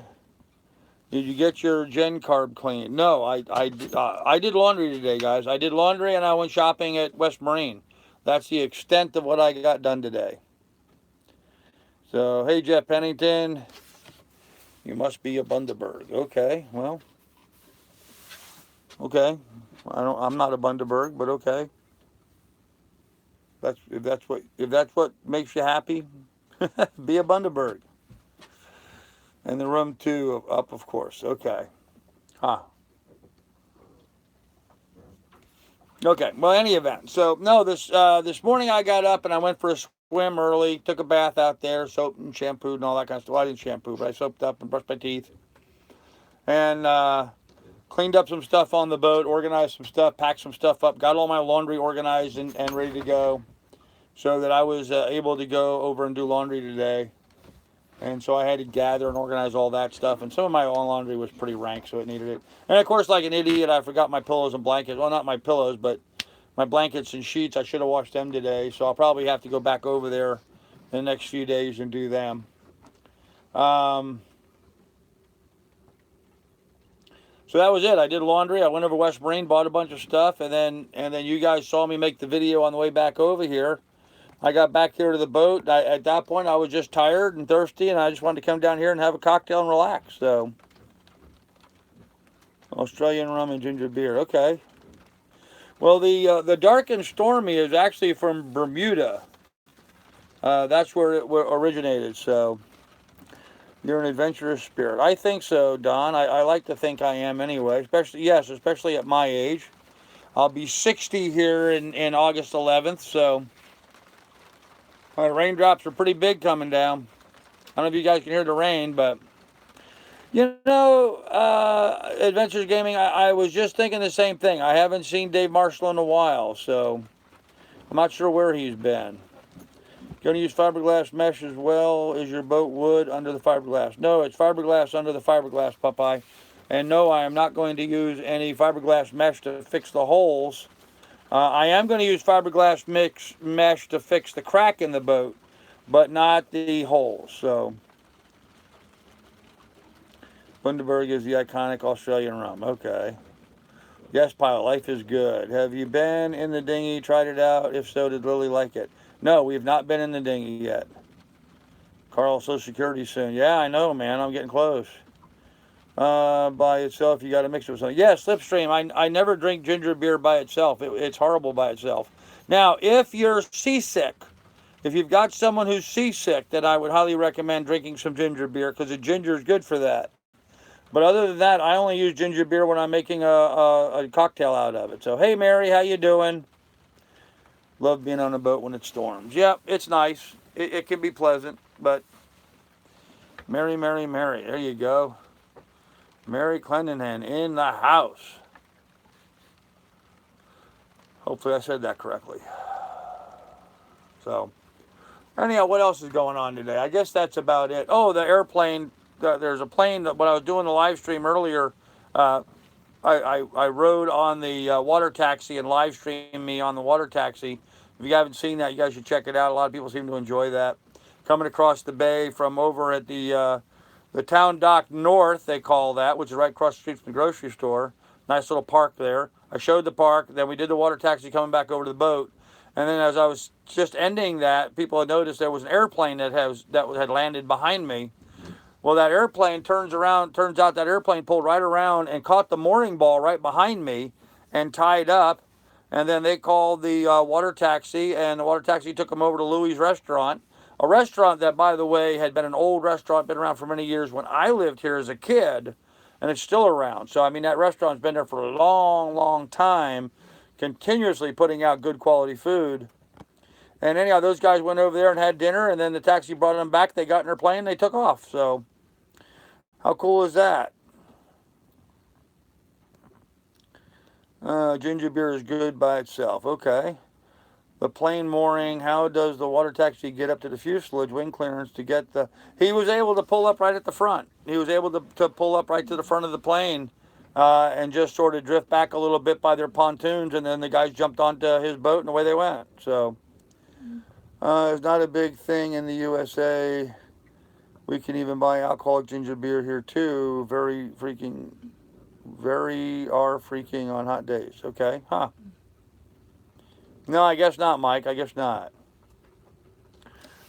Did you get your Gen Carb clean? No, I did laundry today, guys. I did laundry and I went shopping at West Marine. That's the extent of what I got done today. So, hey, Jeff Pennington, you must be a Bundaberg. Okay, well, okay. I'm not a Bundaberg, but okay. If that's what makes you happy, be a Bundaberg. And the room too up, of course. Okay. Huh. Okay. Well, any event. So no, this morning I got up and I went for a swim early. Took a bath out there, soaped and shampooed and all that kind of stuff. Well, I didn't shampoo, but I soaped up and brushed my teeth, and cleaned up some stuff on the boat, organized some stuff, packed some stuff up, got all my laundry organized and ready to go, so that I was able to go over and do laundry today. And so I had to gather and organize all that stuff. And some of my laundry was pretty rank, so it needed it. And of course, like an idiot, I forgot my pillows and blankets. Well, not my pillows, but my blankets and sheets. I should have washed them today. So I'll probably have to go back over there in the next few days and do them. So that was it. I did laundry. I went over West Marine, bought a bunch of stuff, and then you guys saw me make the video on the way back over here. I got back here to the boat. At that point, I was just tired and thirsty, and I just wanted to come down here and have a cocktail and relax. So, Australian rum and ginger beer. Okay. Well, the dark and stormy is actually from Bermuda. That's where it originated. So, you're an adventurous spirit. I think so, Don. I like to think I am anyway. Especially at my age. I'll be 60 here in August 11th. So. Raindrops are pretty big coming down. I don't know if you guys can hear the rain, but Adventures Gaming, I was just thinking the same thing. I haven't seen Dave Marshall in a while, so I'm not sure where he's been. Going to use fiberglass mesh as well? Is your boat wood under the fiberglass? No, it's fiberglass under the fiberglass, Popeye. And no, I am not going to use any fiberglass mesh to fix the holes. I am going to use fiberglass mesh to fix the crack in the boat, but not the holes. So, Bundaberg is the iconic Australian rum. Okay. Yes, pilot, life is good. Have you been in the dinghy, tried it out? If so, did Lily like it? No, we have not been in the dinghy yet. Carl, Social Security soon. Yeah, I know, man. I'm getting close. By itself, you got to mix it with something. Yeah, Slipstream. I never drink ginger beer by itself. It's horrible by itself. Now, if you're seasick, if you've got someone who's seasick, then I would highly recommend drinking some ginger beer because the ginger is good for that. But other than that, I only use ginger beer when I'm making a cocktail out of it. So, hey, Mary, how you doing? Love being on a boat when it storms. Yep, it's nice. It can be pleasant, but Mary, Mary, Mary. There you go. Mary Clendenham in the house. Hopefully I said that correctly. So, anyhow, what else is going on today? I guess that's about it. Oh, the airplane. There's a plane that when I was doing the live stream earlier, I rode on the water taxi and live streamed me on the water taxi. If you haven't seen that, you guys should check it out. A lot of people seem to enjoy that. Coming across the bay from over at the town dock north, they call that, which is right across the street from the grocery store. Nice little park there. I showed the park, then we did the water taxi coming back over to the boat. And then as I was just ending that, people had noticed there was an airplane that had landed behind me. Well, that airplane turns out that airplane pulled right around and caught the mooring ball right behind me and tied up. And then they called the water taxi, and the water taxi took them over to Louis' restaurant. A restaurant that, by the way, had been an old restaurant, been around for many years when I lived here as a kid, and it's still around. So, I mean, that restaurant's been there for a long, long time, continuously putting out good quality food. And anyhow, those guys went over there and had dinner, and then the taxi brought them back. They got in their plane, they took off. So, how cool is that? Ginger beer is good by itself. Okay. The plane mooring, how does the water taxi get up to the fuselage wing clearance to get the... He was able to pull up right at the front. He was able to pull up right to the front of the plane and just sort of drift back a little bit by their pontoons, and then the guys jumped onto his boat and away they went. So it's not a big thing in the USA. We can even buy alcoholic ginger beer here too. Very freaking on hot days. Okay, huh. No, I guess not, Mike. I guess not.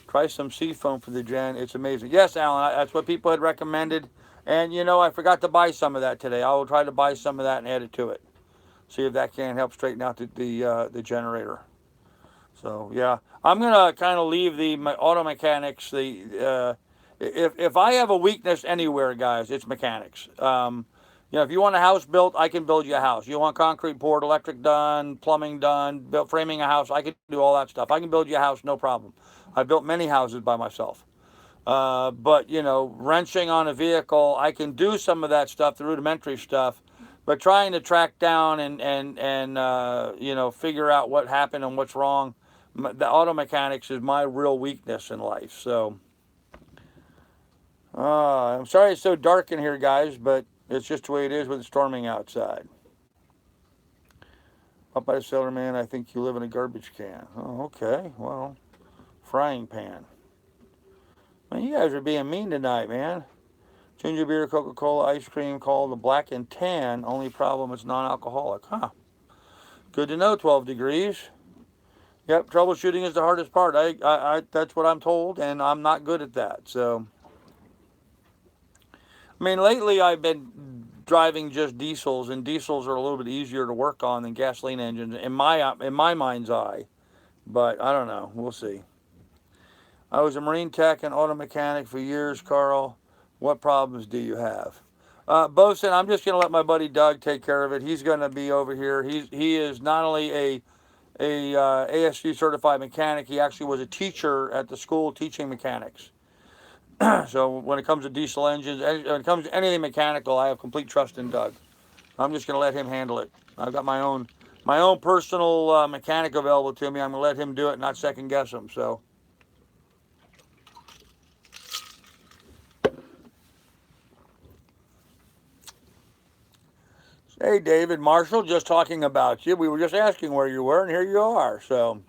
Try some sea foam for the Jen. It's amazing. Yes, Alan, that's what people had recommended. And, you know, I forgot to buy some of that today. I will try to buy some of that and add it to it. See if that can help straighten out the generator. So, yeah. I'm going to kind of leave the auto mechanics. If I have a weakness anywhere, guys, it's mechanics. You know, if you want a house built, I can build you a house. You want concrete poured, electric done, plumbing done, framing a house, I can do all that stuff. I can build you a house, no problem. I've built many houses by myself. But, you know, wrenching on a vehicle, I can do some of that stuff, the rudimentary stuff. But trying to track down and you know, figure out what happened and what's wrong, the auto mechanics is my real weakness in life. So, I'm sorry it's so dark in here, guys, but it's just the way it is with it storming outside. Up by the Sailor Man, I think you live in a garbage can. Oh, okay. Well, frying pan. Man, you guys are being mean tonight, man. Ginger beer, Coca-Cola, ice cream called the Black and Tan. Only problem, it's non-alcoholic. Huh. Good to know, 12 degrees. Yep, troubleshooting is the hardest part. That's what I'm told, and I'm not good at that. So, I mean, lately I've been driving just diesels, and diesels are a little bit easier to work on than gasoline engines in my mind's eye. But I don't know. We'll see. I was a marine tech and auto mechanic for years, Carl. What problems do you have? Bosun, I'm just going to let my buddy Doug take care of it. He's going to be over here. He is not only a ASU certified mechanic, he actually was a teacher at the school teaching mechanics. So when it comes to diesel engines, when it comes to anything mechanical, I have complete trust in Doug. I'm just going to let him handle it. I've got my own personal mechanic available to me. I'm going to let him do it, not second guess him. So. Hey, David Marshall, just talking about you. We were just asking where you were, and here you are. So,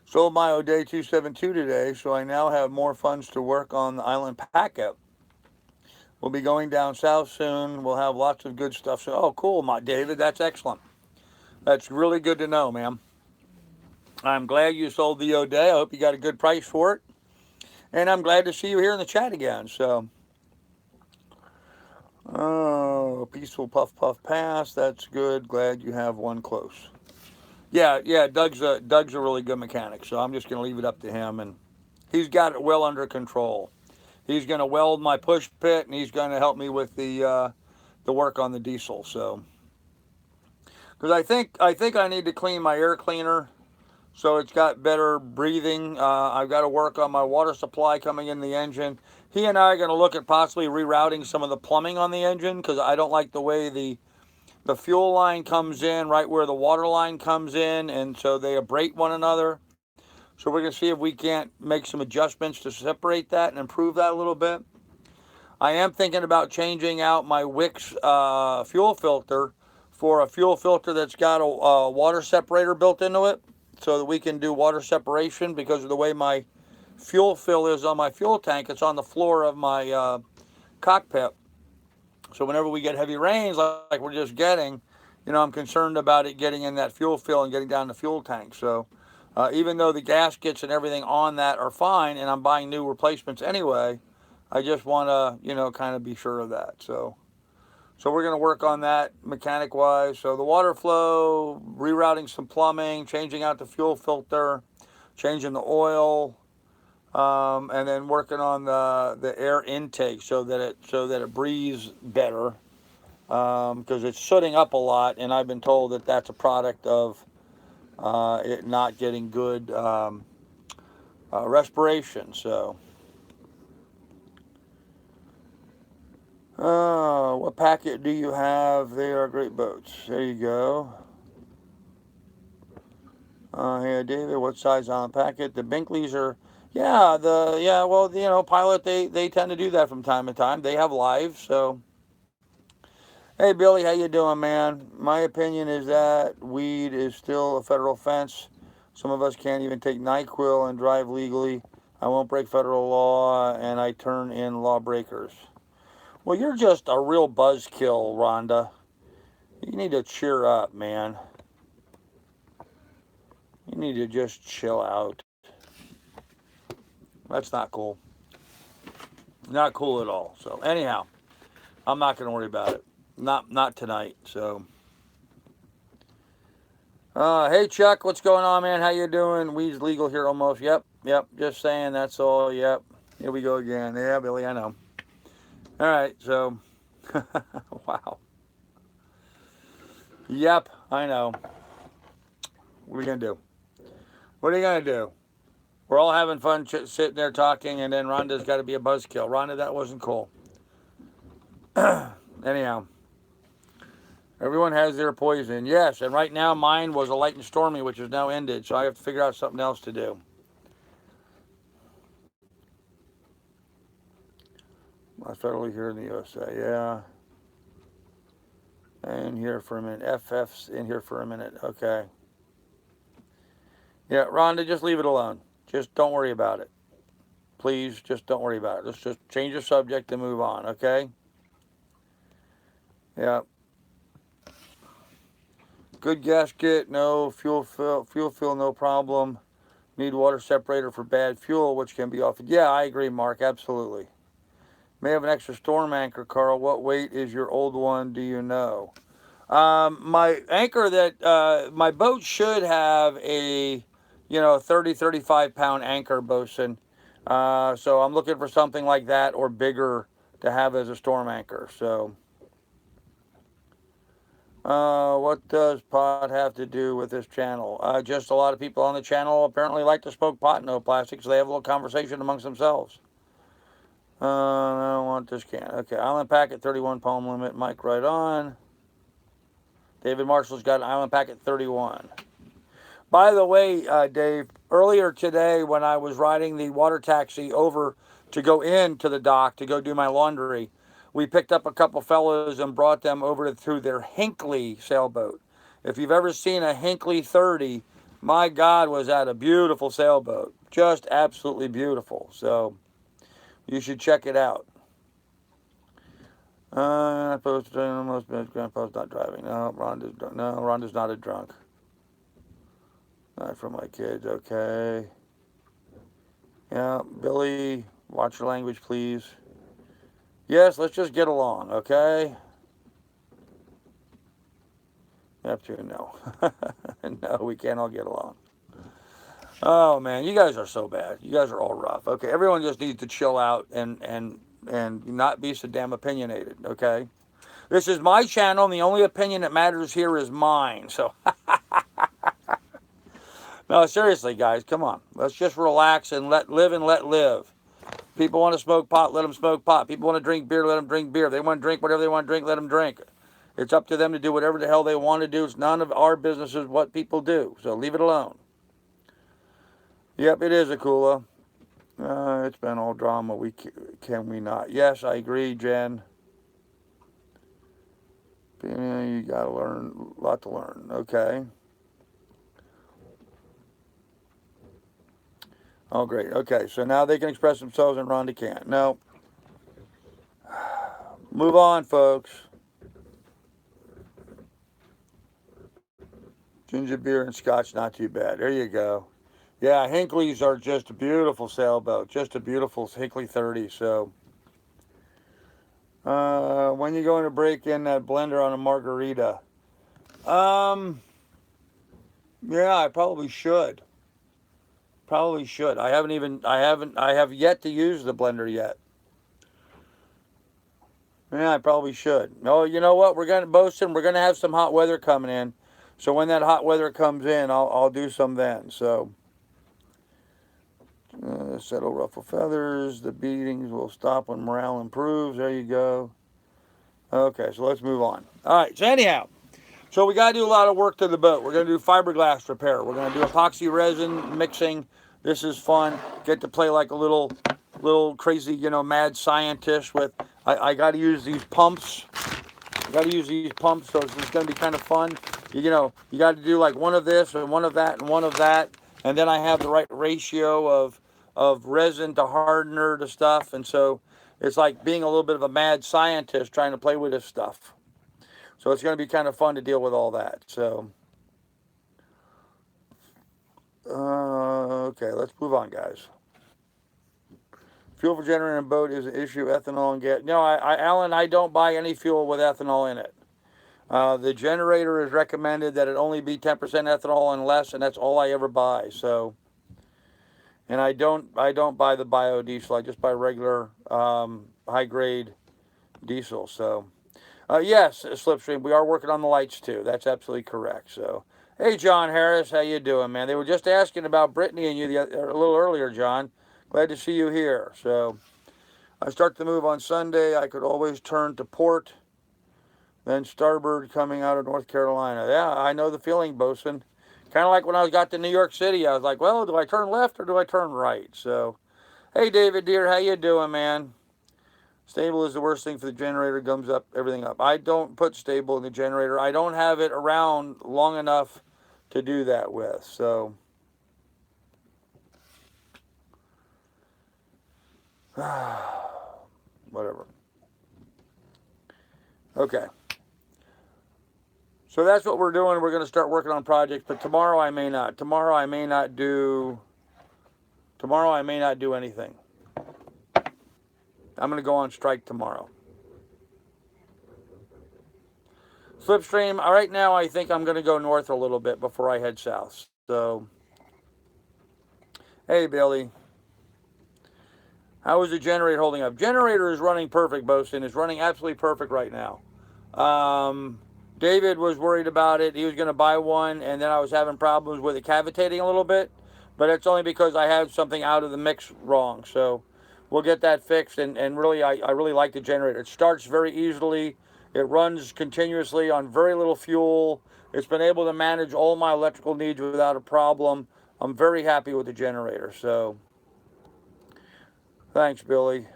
sold my O'Day 272 today, so I now have more funds to work on the island packet. We'll be going down south soon. We'll have lots of good stuff. So, oh, cool, my David. That's excellent. That's really good to know, ma'am. I'm glad you sold the O'Day. I hope you got a good price for it. And I'm glad to see you here in the chat again. So, oh, peaceful puff puff pass. That's good. Glad you have one close. Yeah. Doug's a really good mechanic. So I'm just going to leave it up to him, and he's got it well under control. He's going to weld my push pit, and he's going to help me with the work on the diesel. So, because I think I need to clean my air cleaner, so it's got better breathing. I've got to work on my water supply coming in the engine. He and I are going to look at possibly rerouting some of the plumbing on the engine, because I don't like the way the fuel line comes in right where the water line comes in, and so they abrate one another. So we're going to see if we can't make some adjustments to separate that and improve that a little bit. I am thinking about changing out my Wix fuel filter for a fuel filter that's got a water separator built into it, so that we can do water separation, because of the way my fuel fill is on my fuel tank. It's on the floor of my cockpit. So whenever we get heavy rains like we're just getting, you know, I'm concerned about it getting in that fuel fill and getting down the fuel tank. So even though the gaskets and everything on that are fine, and I'm buying new replacements anyway, I just want to, you know, kind of be sure of that. So we're going to work on that mechanic-wise. So the water flow, rerouting some plumbing, changing out the fuel filter, changing the oil, And then working on the air intake so that it breathes better, because it's sooting up a lot, and I've been told that that's a product of it not getting good respiration. So, what packet do you have? They are great boats. There you go. Here, David, what size on the packet? The Binkleys are, yeah. Well, Pilot, they tend to do that from time to time. They have lives, so. Hey, Billy, how you doing, man? My opinion is that weed is still a federal offense. Some of us can't even take NyQuil and drive legally. I won't break federal law, and I turn in lawbreakers. Well, you're just a real buzzkill, Rhonda. You need to cheer up, man. You need to just chill out. That's not cool. Not cool at all. So anyhow, I'm not going to worry about it. Not tonight. So, hey Chuck, what's going on, man? How you doing? Weed's legal here almost. Yep. Just saying. That's all. Yep. Here we go again. Yeah, Billy, I know. All right. So, wow. Yep, I know. What are you gonna do? What are you gonna do? We're all having fun sitting there talking, and then Rhonda's got to be a buzzkill. Rhonda, that wasn't cool. Anyhow, everyone has their poison. Yes, and right now mine was a light and stormy, which is now ended, so I have to figure out something else to do. I'm federally here in the USA, yeah. And here for a minute. FF's in here for a minute. Okay. Yeah, Rhonda, just leave it alone. Just don't worry about it. Please, just don't worry about it. Let's just change the subject and move on, okay? Yeah. Good gasket, no. Fuel fill, no problem. Need water separator for bad fuel, which can be offered. Yeah, I agree, Mark. Absolutely. May have an extra storm anchor, Carl. What weight is your old one? Do you know? My anchor my boat should have a, 30, 35 pound anchor, bosun. So I'm looking for something like that or bigger to have as a storm anchor. So, what does pot have to do with this channel? Just a lot of people on the channel apparently like to smoke pot, no plastic, so they have a little conversation amongst themselves. I don't want this can. Okay, Island Packet 31 palm limit, mic right on. David Marshall's got an Island Packet 31. By the way, Dave, earlier today when I was riding the water taxi over to go into the dock to go do my laundry, we picked up a couple fellows and brought them over to their Hinckley sailboat. If you've ever seen a Hinckley 30, my God, was that a beautiful sailboat. Just absolutely beautiful. So you should check it out. Most grandpa's not driving. No, Rhonda's not a drunk. Not for my kids, okay. Yeah, Billy, watch your language, please. Yes, let's just get along, okay? Neptune, no. No, we can't all get along. Oh, man, you guys are so bad. You guys are all rough. Okay, everyone just needs to chill out and not be so damn opinionated, okay? This is my channel, and the only opinion that matters here is mine, so... No, seriously, guys, come on. Let's just relax and let live. People want to smoke pot, let them smoke pot. People want to drink beer, let them drink beer. They want to drink whatever they want to drink, let them drink. It's up to them to do whatever the hell they want to do. It's none of our business is what people do, so leave it alone. Yep, it is, Akula. It's been all drama. Can we not? Yes, I agree, Jen. You got to learn, a lot to learn. Okay. Oh, great. Okay, so now they can express themselves and Rhonda can't. No. Move on, folks. Ginger beer and scotch, not too bad. There you go. Yeah, Hinckley's are just a beautiful sailboat. Just a beautiful Hinckley 30. So, when you going to break in that blender on a margarita? Yeah, I probably should. probably should. I have yet to use the blender yet. Yeah, I probably should. Oh, you know what? We're gonna have some hot weather coming in. So when that hot weather comes in, I'll do some then. So settle ruffle feathers. The beatings will stop when morale improves. There you go. Okay, so let's move on. All right. So anyhow, so we got to do a lot of work to the boat. We're going to do fiberglass repair. We're going to do epoxy resin mixing. This is fun. Get to play like a little crazy, mad scientist with. I got to use these pumps. I got to use these pumps, so it's going to be kind of fun. You got to do like one of this and one of that and one of that, and then I have the right ratio of resin to hardener to stuff, and so it's like being a little bit of a mad scientist trying to play with this stuff. So it's going to be kind of fun to deal with all that. So, okay, let's move on, guys. Fuel for generator and boat is an issue. Ethanol and gas. No, Alan, I don't buy any fuel with ethanol in it. The generator is recommended that it only be 10% ethanol and less, and that's all I ever buy. So, and I don't buy the biodiesel. I just buy regular high grade diesel. So. Yes, Slipstream, we are working on the lights too. That's absolutely correct. So, hey, John Harris, how you doing, man? They were just asking about Brittany and you a little earlier, John. Glad to see you here. So, I start the move on Sunday. I could always turn to port, then starboard coming out of North Carolina. Yeah, I know the feeling, Bosun. Kind of like when I got to New York City. I was like, well, do I turn left or do I turn right? So, hey, David, dear, how you doing, man? Stable is the worst thing for the generator, gums up everything up. I don't put stable in the generator. I don't have it around long enough to do that with. So, whatever. Okay. So that's what we're doing. We're going to start working on projects, but tomorrow I may not. Tomorrow I may not do anything. I'm going to go on strike tomorrow. Slipstream, right now I think I'm going to go north a little bit before I head south. So, hey, Billy. How is the generator holding up? Generator is running perfect, Bosun. It's running absolutely perfect right now. David was worried about it. He was going to buy one, and then I was having problems with it cavitating a little bit. But it's only because I had something out of the mix wrong. So we'll get that fixed. And really, I really like the generator. It starts very easily. It runs continuously on very little fuel. It's been able to manage all my electrical needs without a problem. I'm very happy with the generator. So thanks, Billy.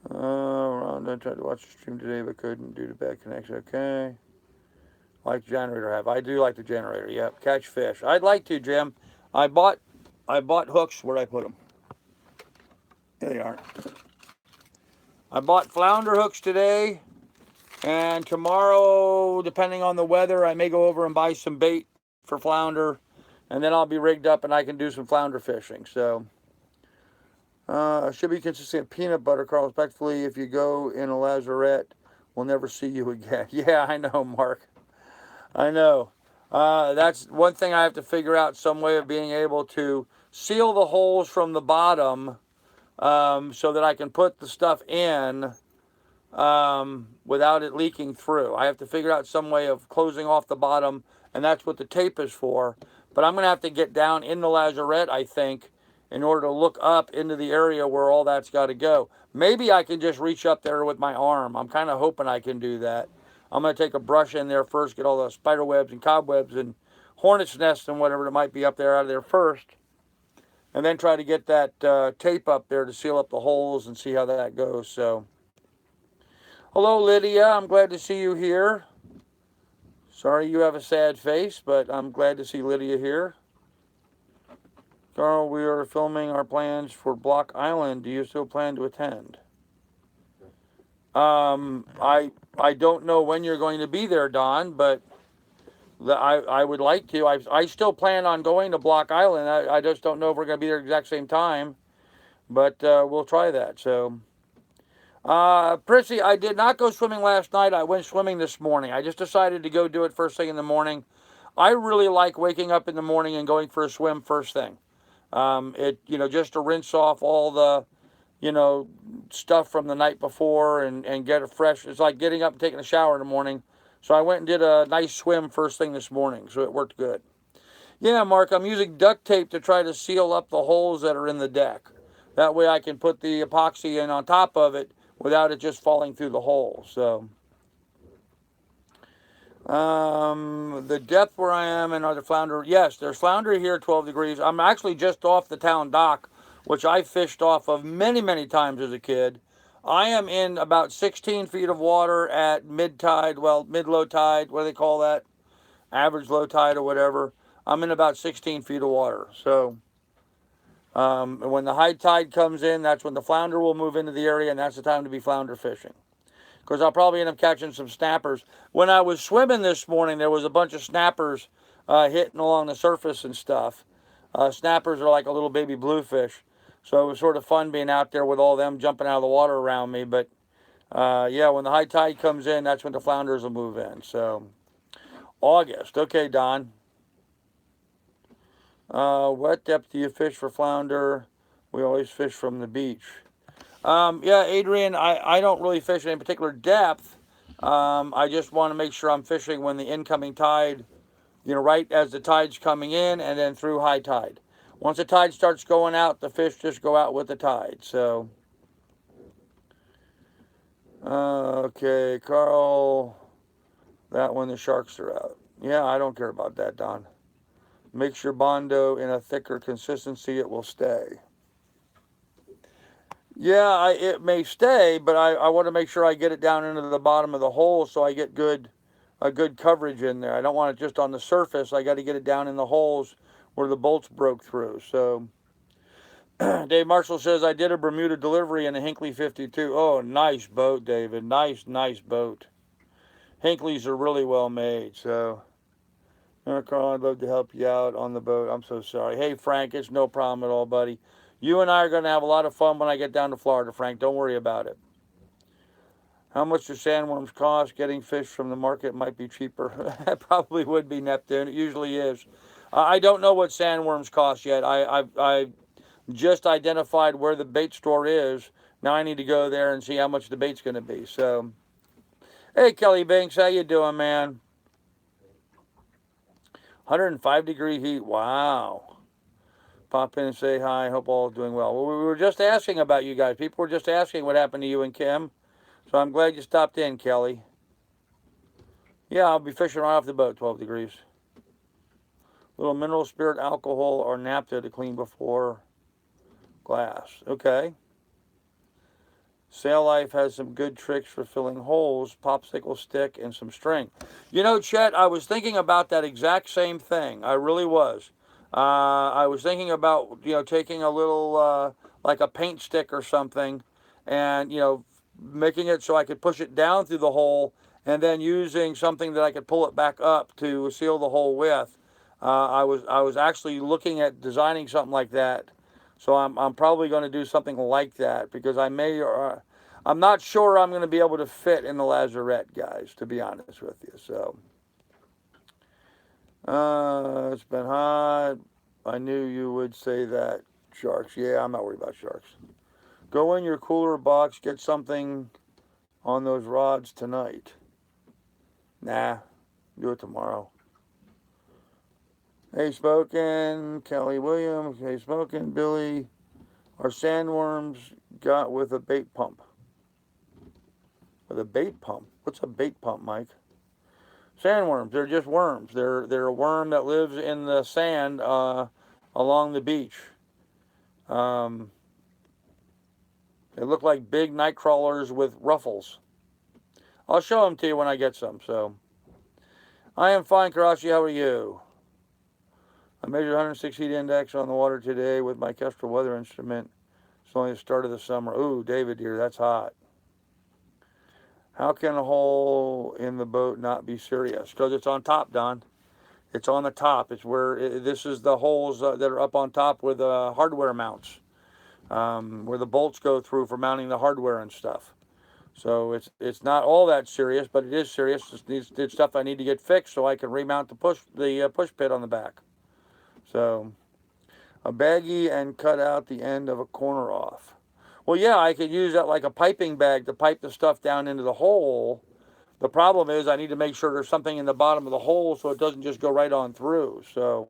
I tried to watch the stream today, but couldn't due to bad connection. Okay. Like the generator have. I do like the generator. Yep. Catch fish. I'd like to, Jim. I bought hooks. Where'd I put them? There they are. I bought flounder hooks today, and tomorrow, depending on the weather, I may go over and buy some bait for flounder, and then I'll be rigged up and I can do some flounder fishing. So, should be consistent peanut butter, Carl. Respectfully, if you go in a lazarette, we'll never see you again. Yeah, I know, Mark. I know. That's one thing I have to figure out, some way of being able to seal the holes from the bottom so that I can put the stuff in without it leaking through. I have to figure out some way of closing off the bottom, and that's what the tape is for. But I'm going to have to get down in the lazarette, I think, in order to look up into the area where all that's got to go. Maybe I can just reach up there with my arm. I'm kind of hoping I can do that. I'm going to take a brush in there first, get all the spider webs and cobwebs and hornet's nests and whatever that might be up there out of there first, and then try to get that tape up there to seal up the holes and see how that goes. So, hello, Lydia. I'm glad to see you here. Sorry you have a sad face, but I'm glad to see Lydia here. Carl, we are filming our plans for Block Island. Do you still plan to attend? I don't know when you're going to be there, Don, but I would like to. I still plan on going to Block Island. I just don't know if we're going to be there at the exact same time, but we'll try that. So, Prissy, I did not go swimming last night. I went swimming this morning. I just decided to go do it first thing in the morning. I really like waking up in the morning and going for a swim first thing. Just to rinse off all the, you know, stuff from the night before and get it fresh. It's like getting up and taking a shower in the morning. So I went and did a nice swim first thing this morning, so it worked good. Yeah, Mark, I'm using duct tape to try to seal up the holes that are in the deck. That way I can put the epoxy in on top of it without it just falling through the hole. So, the depth where I am and are the flounder, yes, there's flounder here, 12 degrees. I'm actually just off the town dock, which I fished off of many, many times as a kid. I am in about 16 feet of water at mid-tide, well, mid-low tide, what do they call that? Average low tide or whatever. I'm in about 16 feet of water. So when the high tide comes in, that's when the flounder will move into the area, and that's the time to be flounder fishing. Because I'll probably end up catching some snappers. When I was swimming this morning, there was a bunch of snappers hitting along the surface and stuff. Snappers are like a little baby bluefish. So it was sort of fun being out there with all them jumping out of the water around me. But yeah, when the high tide comes in, that's when the flounders will move in. So August. Okay, Don. What depth do you fish for flounder? We always fish from the beach. Yeah, Adrian, I don't really fish at any particular depth. I just want to make sure I'm fishing when the incoming tide, right as the tide's coming in and then through high tide. Once the tide starts going out, the fish just go out with the tide. So, okay, Carl, that one, the sharks are out. Yeah, I don't care about that, Don. Mix your Bondo in a thicker consistency, it will stay. Yeah, it may stay, but I want to make sure I get it down into the bottom of the hole so I get a good coverage in there. I don't want it just on the surface. I got to get it down in the holes where the bolts broke through. So Dave Marshall says, I did a Bermuda delivery in a Hinckley 52. Oh, nice boat, David. Nice boat. Hinckley's are really well made. So, Carl, I'd love to help you out on the boat. I'm so sorry. Hey, Frank, it's no problem at all, buddy. You and I are going to have a lot of fun when I get down to Florida, Frank. Don't worry about it. How much do sandworms cost? Getting fish from the market might be cheaper. It probably would be, Neptune. It usually is. I don't know what sandworms cost yet. I just identified where the bait store is. Now I need to go there and see how much the bait's going to be. So, hey, Kelly Banks, how you doing, man? 105-degree heat. Wow. Pop in and say hi. Hope all is doing well. Well, we were just asking about you guys. People were just asking what happened to you and Kim. So I'm glad you stopped in, Kelly. Yeah, I'll be fishing right off the boat, 12 degrees. Little mineral spirit, alcohol, or naphtha to clean before glass. Okay. Sail Life has some good tricks for filling holes, popsicle stick, and some string. You know, Chet, I was thinking about that exact same thing. I really was. I was thinking about, taking a little, like a paint stick or something, and, making it so I could push it down through the hole, and then using something that I could pull it back up to seal the hole with. I was actually looking at designing something like that. So I'm probably going to do something like that because I'm not sure I'm going to be able to fit in the lazarette, guys, to be honest with you. So it's been hot. I knew you would say that. Sharks. Yeah, I'm not worried about sharks. Go in your cooler box, get something on those rods tonight. Nah, do it tomorrow. Hey, Spoken, Kelly Williams. Hey, Spoken, Billy. Are sandworms got with a bait pump? With a bait pump? What's a bait pump, Mike? Sandworms, they're just worms. They're a worm that lives in the sand along the beach. They look like big night crawlers with ruffles. I'll show them to you when I get some. So, I am fine, Karachi. How are you? I measured 106 heat index on the water today with my Kestrel weather instrument. It's only the start of the summer. Ooh, David dear, that's hot. How can a hole in the boat not be serious? Because it's on top, Don. It's on the top. It's where this is the holes that are up on top where the hardware mounts, where the bolts go through for mounting the hardware and stuff. So it's not all that serious, but it is serious. It's stuff I need to get fixed so I can remount the push pit on the back. So a baggie and cut out the end of a corner off. Well, yeah, I could use that like a piping bag to pipe the stuff down into the hole. The problem is I need to make sure there's something in the bottom of the hole so it doesn't just go right on through. So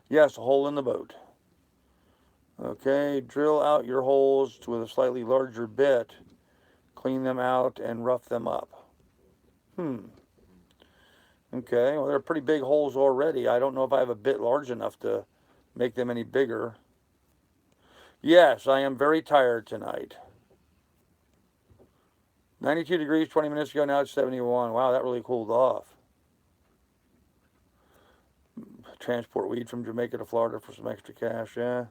yes, a hole in the boat. Okay, drill out your holes with a slightly larger bit. Clean them out and rough them up. Okay, well, they're pretty big holes already. I don't know if I have a bit large enough to make them any bigger. Yes, I am very tired tonight. 92 degrees 20 minutes ago, now it's 71. Wow, that really cooled off. Transport weed from Jamaica to Florida for some extra cash, yeah.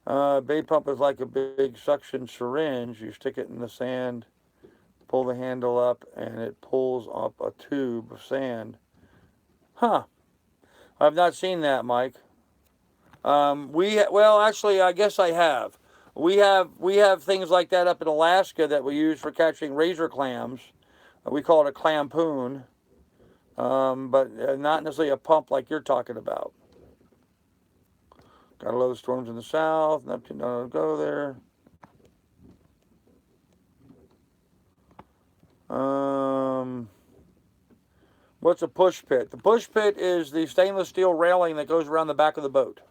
Bait pump is like a big suction syringe. You stick it in the sand, pull the handle up, and it pulls up a tube of sand. Huh. I've not seen that, Mike. Well, actually, I guess I have. We have things like that up in Alaska that we use for catching razor clams. We call it a clampoon, but not necessarily a pump like you're talking about. Got a load of storms in the south. Neptune don't go there. What's a push pit? The push pit is the stainless steel railing that goes around the back of the boat.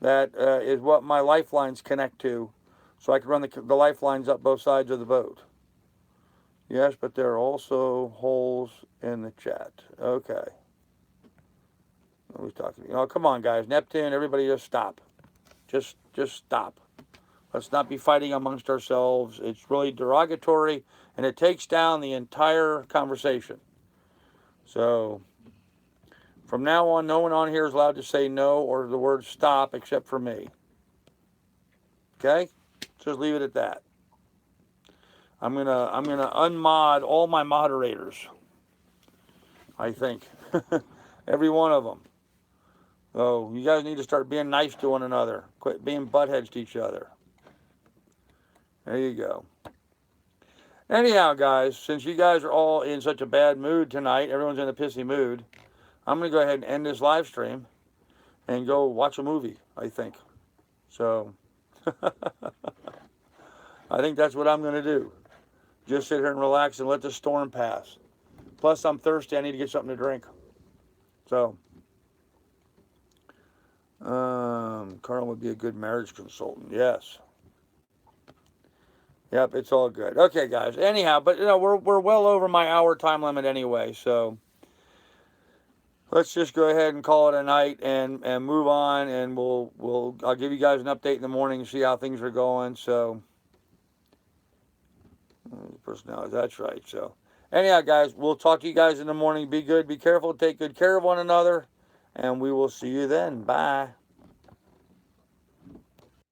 That is what my lifelines connect to, so I can run the lifelines up both sides of the boat. Yes, but there are also holes in the chat. Okay. What are we talking about? Oh, come on, guys. Neptune, everybody just stop. Just stop. Let's not be fighting amongst ourselves. It's really derogatory, and it takes down the entire conversation. So, from now on, no one on here is allowed to say no or the word stop except for me. Okay? Just leave it at that. I'm gonna unmod all my moderators. I think. Every one of them. So you guys need to start being nice to one another. Quit being buttheads to each other. There you go. Anyhow, guys, since you guys are all in such a bad mood tonight, everyone's in a pissy mood, I'm going to go ahead and end this live stream and go watch a movie, I think. So, I think that's what I'm going to do. Just sit here and relax and let the storm pass. Plus, I'm thirsty. I need to get something to drink. So, Carl would be a good marriage consultant. Yes. Yep, it's all good. Okay, guys. Anyhow, but we're well over my hour time limit anyway, so let's just go ahead and call it a night and move on, and I'll give you guys an update in the morning and see how things are going. So, personality, that's right. So, anyhow, guys, we'll talk to you guys in the morning. Be good, be careful, take good care of one another, and we will see you then. Bye.